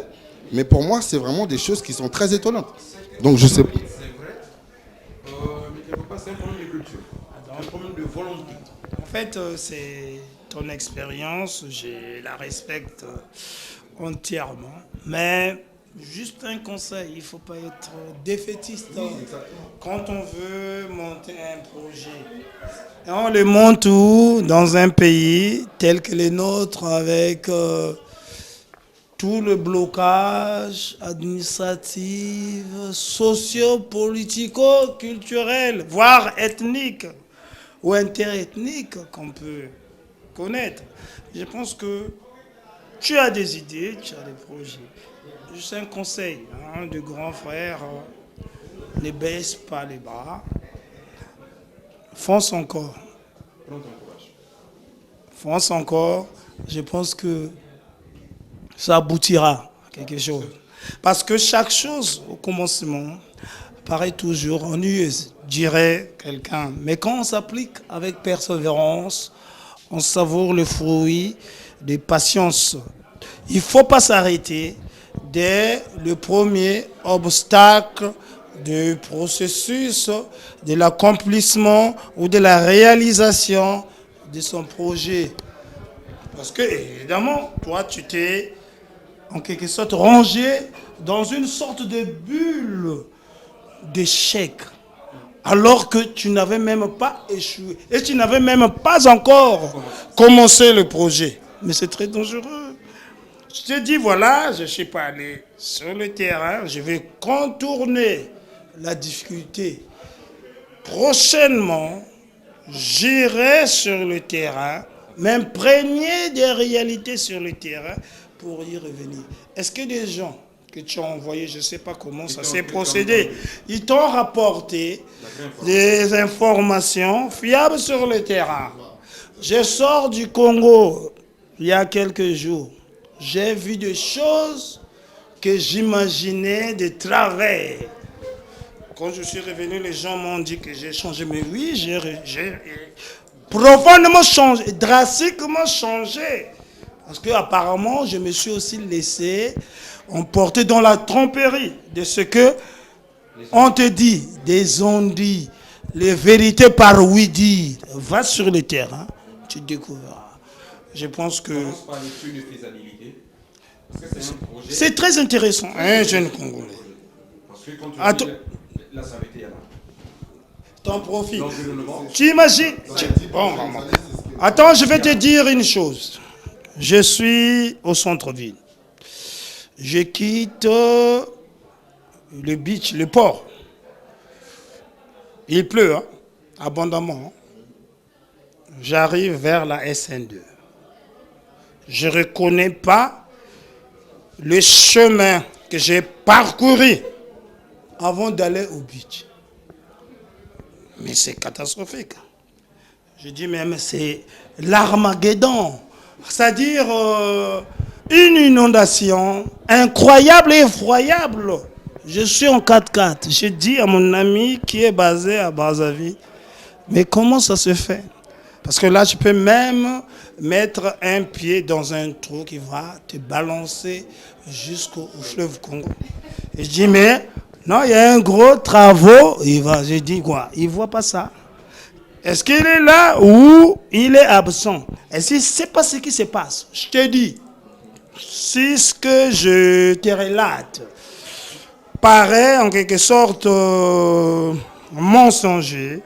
mais pour moi, c'est vraiment des choses qui sont très étonnantes. Donc je sais. C'est vrai, mais quelque part, c'est un problème de culture, un problème de volonté. En fait, c'est ton expérience, je la respecte entièrement. Mais juste un conseil, il ne faut pas être défaitiste quand on veut monter un projet. Et on le monte où? Dans un pays tel que le nôtre, avec tout le blocage administratif, socio-politico-culturel, voire ethnique ou interethnique qu'on peut connaître. Je pense que tu as des idées, tu as des projets. Juste un conseil de grand frère, ne baisse pas les bras, fonce encore. Fonce encore, je pense que ça aboutira à quelque chose. Parce que chaque chose, au commencement, paraît toujours ennuyeuse, dirait quelqu'un. Mais quand on s'applique avec persévérance, on savoure le fruit de patience. Il ne faut pas s'arrêter dès le premier obstacle du processus de l'accomplissement ou de la réalisation de son projet. Parce que, évidemment, toi, tu t'es en quelque sorte rangé dans une sorte de bulle d'échec, alors que tu n'avais même pas échoué et tu n'avais même pas encore commencé le projet. Mais c'est très dangereux. Je te dis, voilà, je ne suis pas allé sur le terrain, je vais contourner la difficulté. Prochainement, j'irai sur le terrain, m'imprégner des réalités sur le terrain pour y revenir. Est-ce que des gens que tu as envoyés, je ne sais pas comment ça s'est procédé, ils t'ont rapporté des informations fiables sur le terrain? Je sors du Congo il y a quelques jours. J'ai vu des choses que j'imaginais de travers. Quand je suis revenu, les gens m'ont dit que j'ai changé. Mais oui, j'ai profondément changé, drastiquement changé. Parce qu'apparemment, je me suis aussi laissé emporter dans la tromperie de ce que on te dit, des on-dit, les vérités par oui-dire. Va sur le terrain, tu découvriras. Je pense que c'est très intéressant, un jeune Congolais. Parce que quand tu dis la santé, t'en profites. Tu imagines bon. Attends, je vais te dire une chose. Je suis au centre-ville. Je quitte le beach, le port. Il pleut, abondamment. J'arrive vers la SN2. Je ne reconnais pas le chemin que j'ai parcouru avant d'aller au beach. Mais c'est catastrophique. Je dis même c'est l'Armageddon. C'est-à-dire une inondation incroyable et effroyable. Je suis en 4x4. Je dis à mon ami qui est basé à Brazzaville, mais comment ça se fait? Parce que là, tu peux même mettre un pied dans un trou qui va te balancer jusqu'au fleuve Congo. Et je dis, mais non, il y a un gros travaux. Je dis quoi? Il ne voit pas ça. Est-ce qu'il est là ou il est absent? Et si ce n'est pas ce qui se passe, je te dis, si ce que je te relate paraît en quelque sorte mensonger,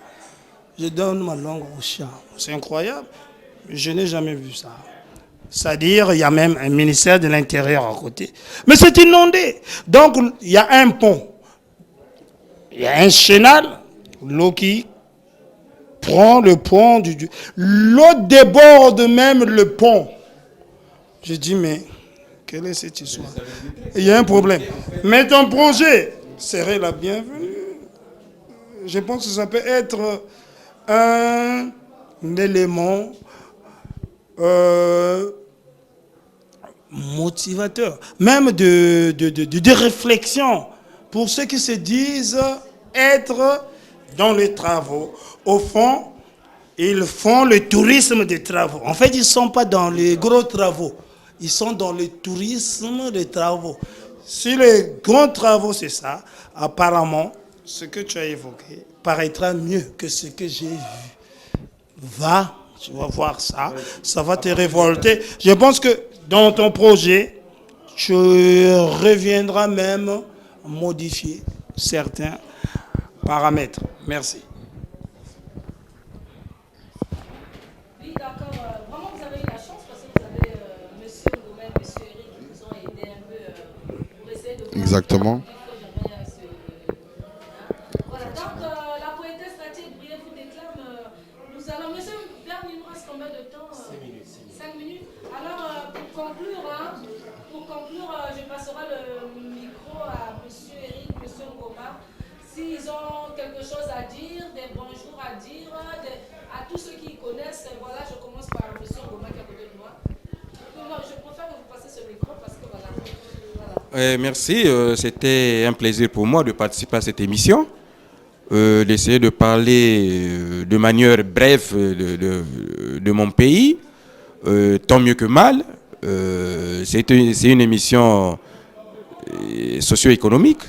je donne ma langue au chat. C'est incroyable. Je n'ai jamais vu ça. C'est-à-dire, il y a même un ministère de l'Intérieur à côté. Mais c'est inondé. Donc, il y a un pont. Il y a un chenal, l'eau qui prend le pont. L'eau déborde même le pont. Je dis, mais quelle est cette histoire? Il y a un problème. Mais ton projet serait la bienvenue. Je pense que ça peut être un élément motivateur, même de réflexion pour ceux qui se disent être dans les travaux. Au fond, ils font le tourisme des travaux. En fait, ils ne sont pas dans les gros travaux. Ils sont dans le tourisme des travaux. Si les grands travaux, c'est ça, apparemment, ce que tu as évoqué paraîtra mieux que ce que j'ai vu. Tu vas voir ça, ça va te révolter. Je pense que dans ton projet, tu reviendras même modifier certains paramètres. Merci. Oui, d'accord. Vraiment, vous avez eu la chance parce que vous avez monsieur Ngoma et monsieur Eric qui vous ont aidé un peu pour essayer de voir. Exactement. Voilà, donc la poétesse Nathalie Brié vous déclame. Nous allons, monsieur Berne, il nous reste combien de temps? 5 minutes. 5 minutes. Alors, pour conclure, je passerai le micro à monsieur Eric, monsieur Ngoma. S'ils ont quelque chose à dire, des bonjours à dire, à tous ceux qui connaissent, voilà, je commence par monsieur Ngoma qui est à côté de moi. Non, je préfère que vous passiez ce micro parce que voilà. Merci, c'était un plaisir pour moi de participer à cette émission, d'essayer de parler de manière brève de mon pays, tant mieux que mal. C'est une émission socio-économique.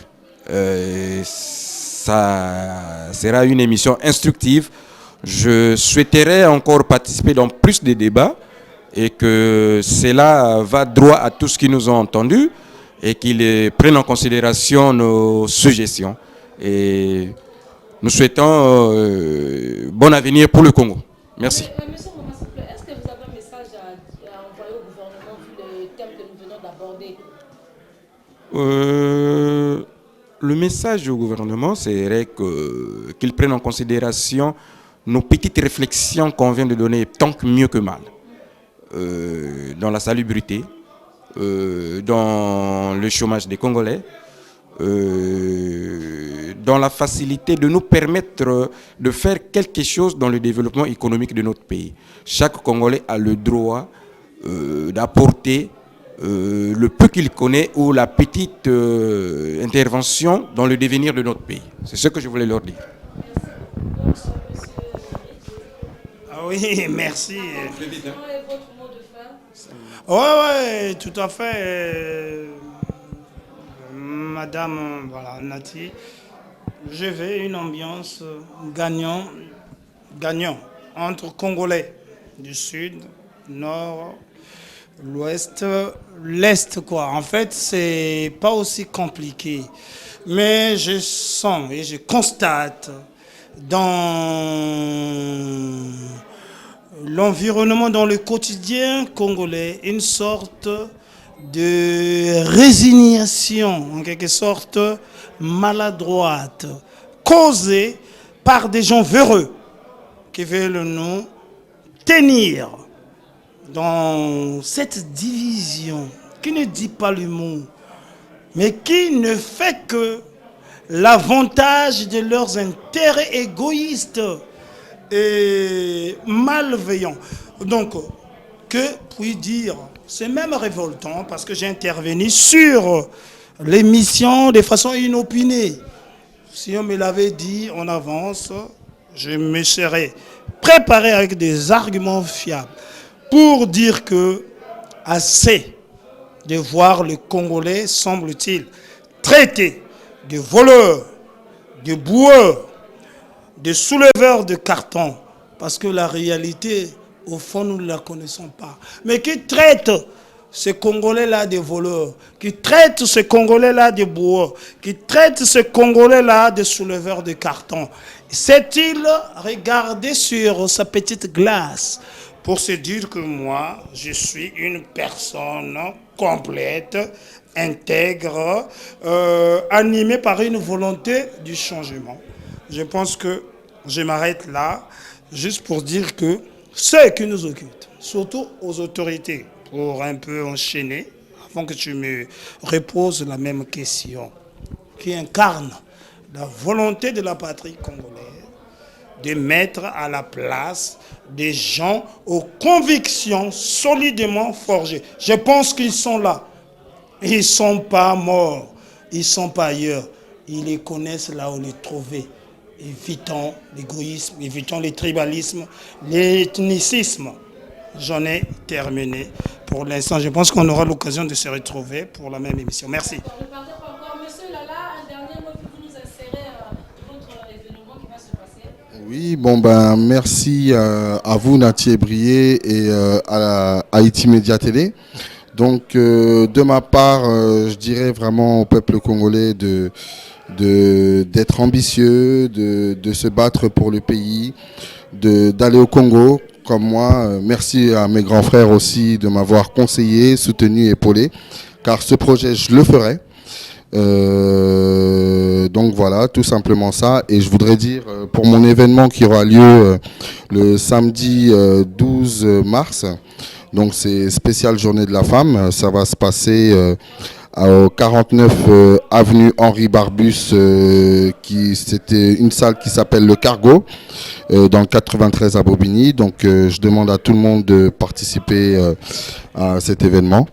Ça sera une émission instructive. Je souhaiterais encore participer dans plus de débats et que cela va droit à tout ce qui nous ont entendus et qu'ils prennent en considération nos suggestions. Et nous souhaitons bon avenir pour le Congo. Merci. Monsieur Ngoma, s'il vous plaît, est-ce que vous avez un message à envoyer au gouvernement vu le thème que nous venons d'aborder? Le message au gouvernement serait qu'il prenne en considération nos petites réflexions qu'on vient de donner, tant que mieux que mal, dans la salubrité, dans le chômage des Congolais, dans la facilité de nous permettre de faire quelque chose dans le développement économique de notre pays. Chaque Congolais a le droit d'apporter le peu qu'il connaît ou la petite intervention dans le devenir de notre pays. C'est ce que je voulais leur dire. Ah oui, merci. Oui, tout à fait. Madame Nati, je veux une ambiance gagnant entre Congolais du Sud, Nord, l'Ouest, l'Est, quoi. En fait, c'est pas aussi compliqué. Mais je sens et je constate dans l'environnement, dans le quotidien congolais, une sorte de résignation, en quelque sorte maladroite, causée par des gens véreux qui veulent nous tenir dans cette division qui ne dit pas le mot. mais qui ne fait que l'avantage de leurs intérêts égoïstes et malveillants. Donc, que puis dire? C'est même révoltant parce que j'ai intervenu sur l'émission de façon inopinée. Si on me l'avait dit en avance, je me serais préparé avec des arguments fiables pour dire que assez de voir les Congolais, semble-t-il, traités de voleurs, de boueurs, de souleveurs de cartons, parce que la réalité, au fond, nous ne la connaissons pas. Mais qui traitent ces Congolais-là de voleurs, qui traitent ces Congolais-là de boueurs, qui traitent ces Congolais-là de souleveurs de cartons. Sait-il regarder sur sa petite glace pour se dire que moi, je suis une personne complète, intègre, animée par une volonté du changement? Je pense que je m'arrête là, juste pour dire que ceux qui nous occupent, surtout aux autorités, pour un peu enchaîner, avant que tu me reposes la même question, qui incarne la volonté de la patrie congolaise, de mettre à la place des gens aux convictions solidement forgées. Je pense qu'ils sont là. Ils ne sont pas morts. Ils ne sont pas ailleurs. Ils les connaissent là où les trouver. Évitons l'égoïsme, évitons les tribalismes, l'ethnicisme. J'en ai terminé pour l'instant. Je pense qu'on aura l'occasion de se retrouver pour la même émission. Merci. Monsieur Lala, un dernier mot pour nous insérer votre événement qui va se passer. Oui, bon ben merci à vous Nati Brié et à Haïti Média Télé. Donc de ma part, je dirais vraiment au peuple congolais d'être ambitieux, de se battre pour le pays, d'aller au Congo comme moi. Merci à mes grands frères aussi de m'avoir conseillé, soutenu, épaulé, car ce projet je le ferai. Donc voilà, tout simplement ça. Et je voudrais dire pour mon événement qui aura lieu le samedi 12 mars, donc c'est spéciale journée de la femme, ça va se passer au 49 avenue Henri Barbus, c'était une salle qui s'appelle le Cargo, dans le 93 à Bobigny. Donc je demande à tout le monde de participer à cet événement.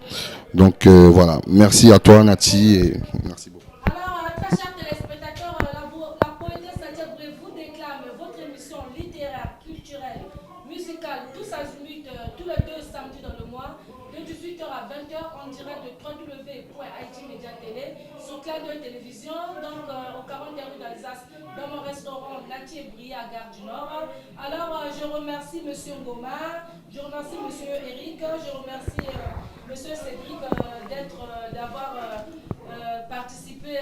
Donc voilà, merci à toi Nati et merci beaucoup. Alors, très chers téléspectateurs, la poétesse Nadia Brié vous déclame votre émission littéraire, culturelle, musicale, tous azimuts, tous les deux samedis dans le mois, de 18h à 20h en direct de www.haitimedia.tv sur Clin d'œil Télévision, donc au 41 rue d'Alsace, dans mon restaurant Nadia Brié à Gare du Nord. Alors, je remercie M. Ngoma, je remercie M. Eric, je remercie M. Cédric d'avoir participé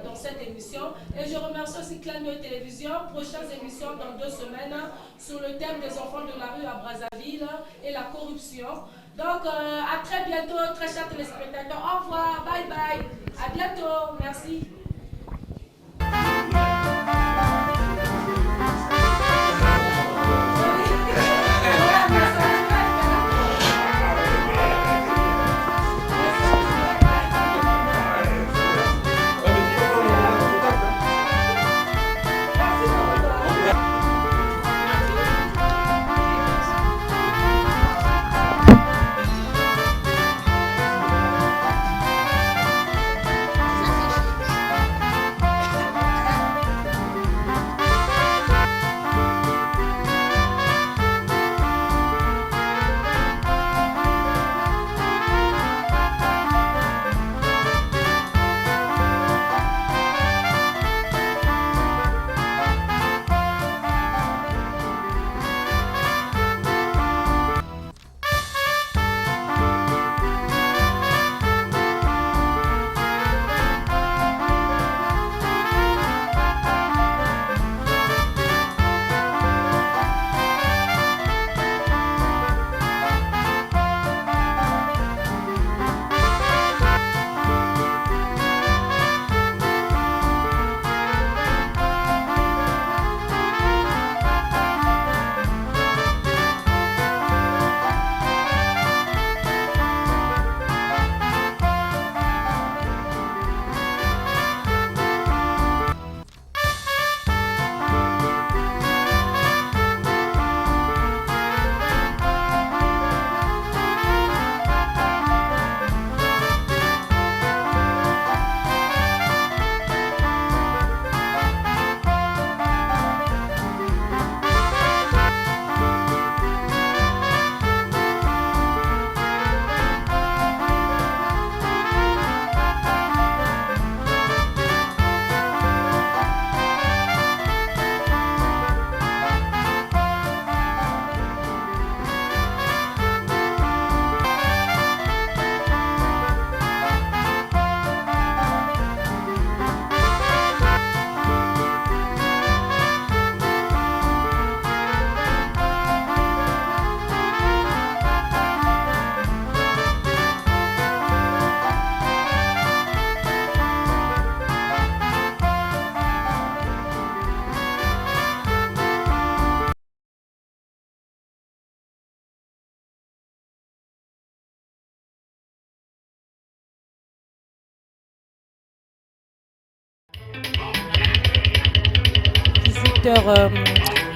dans cette émission. Et je remercie aussi Clin d'œil Télévision. Prochaines émissions dans 2 semaines sur le thème des enfants de la rue à Brazzaville et la corruption. Donc, à très bientôt, très chers téléspectateurs. Au revoir, bye bye. À bientôt, merci.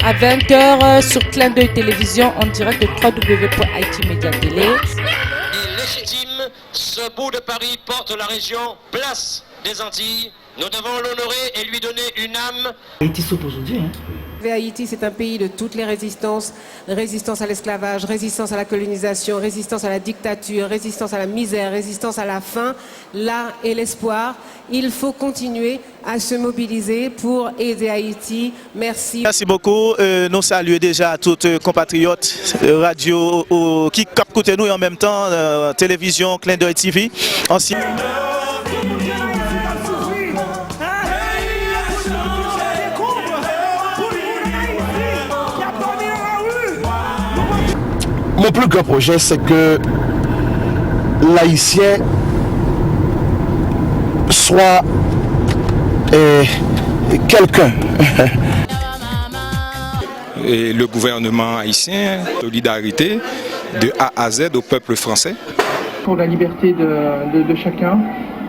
à 20h sur Clin d'œil télévision en direct de www.haitimedia.tv. Il légitime, ce bout de Paris porte la région place des Antilles. Nous devons l'honorer et lui donner une âme. Haïti soupe aujourd'hui, hein. Haïti, c'est un pays de toutes les résistances, résistance à l'esclavage, résistance à la colonisation, résistance à la dictature, résistance à la misère, résistance à la faim. Là est l'espoir. Il faut continuer à se mobiliser pour aider Haïti. Merci. Merci beaucoup. Nous saluons déjà toutes compatriotes radio qui captent nous et en même temps télévision Clin d'œil TV. Mon plus grand projet, c'est que l'haïtien soit quelqu'un. Et le gouvernement haïtien, solidarité de A à Z au peuple français. Pour la liberté de chacun,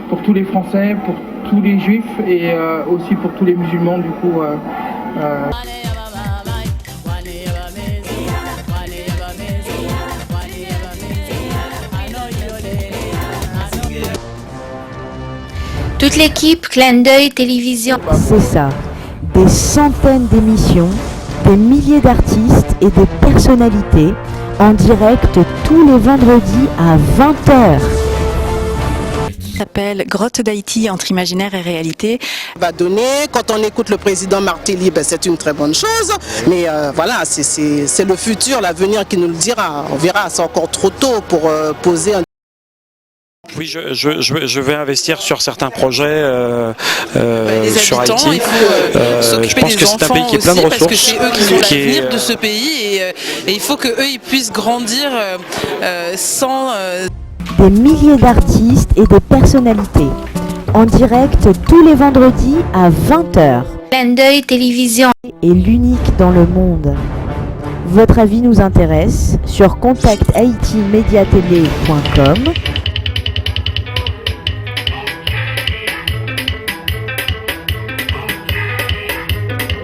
pour tous les Français, pour tous les Juifs et aussi pour tous les musulmans du coup. Toute l'équipe Clin d'œil télévision. C'est ça, des centaines d'émissions, des milliers d'artistes et des personnalités en direct tous les vendredis à 20h. S'appelle Grotte d'Haïti entre imaginaire et réalité. Va donner, quand on écoute le président Martelly, c'est une très bonne chose, mais voilà, c'est le futur, l'avenir qui nous le dira. On verra, c'est encore trop tôt pour poser un... Oui, je vais investir sur certains projets sur Haïti. Je pense que c'est un pays qui est plein de ressources. Parce que c'est eux qui sont l'avenir de ce pays et il faut qu'eux ils puissent grandir sans... Des milliers d'artistes et de personnalités en direct tous les vendredis à 20h. Clin d'œil télévision est l'unique dans le monde. Votre avis nous intéresse sur contacthaïtimediatele.com.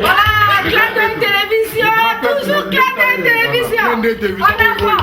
Voilà, Clin d'œil télévision, toujours Clin d'œil télévision. En avant.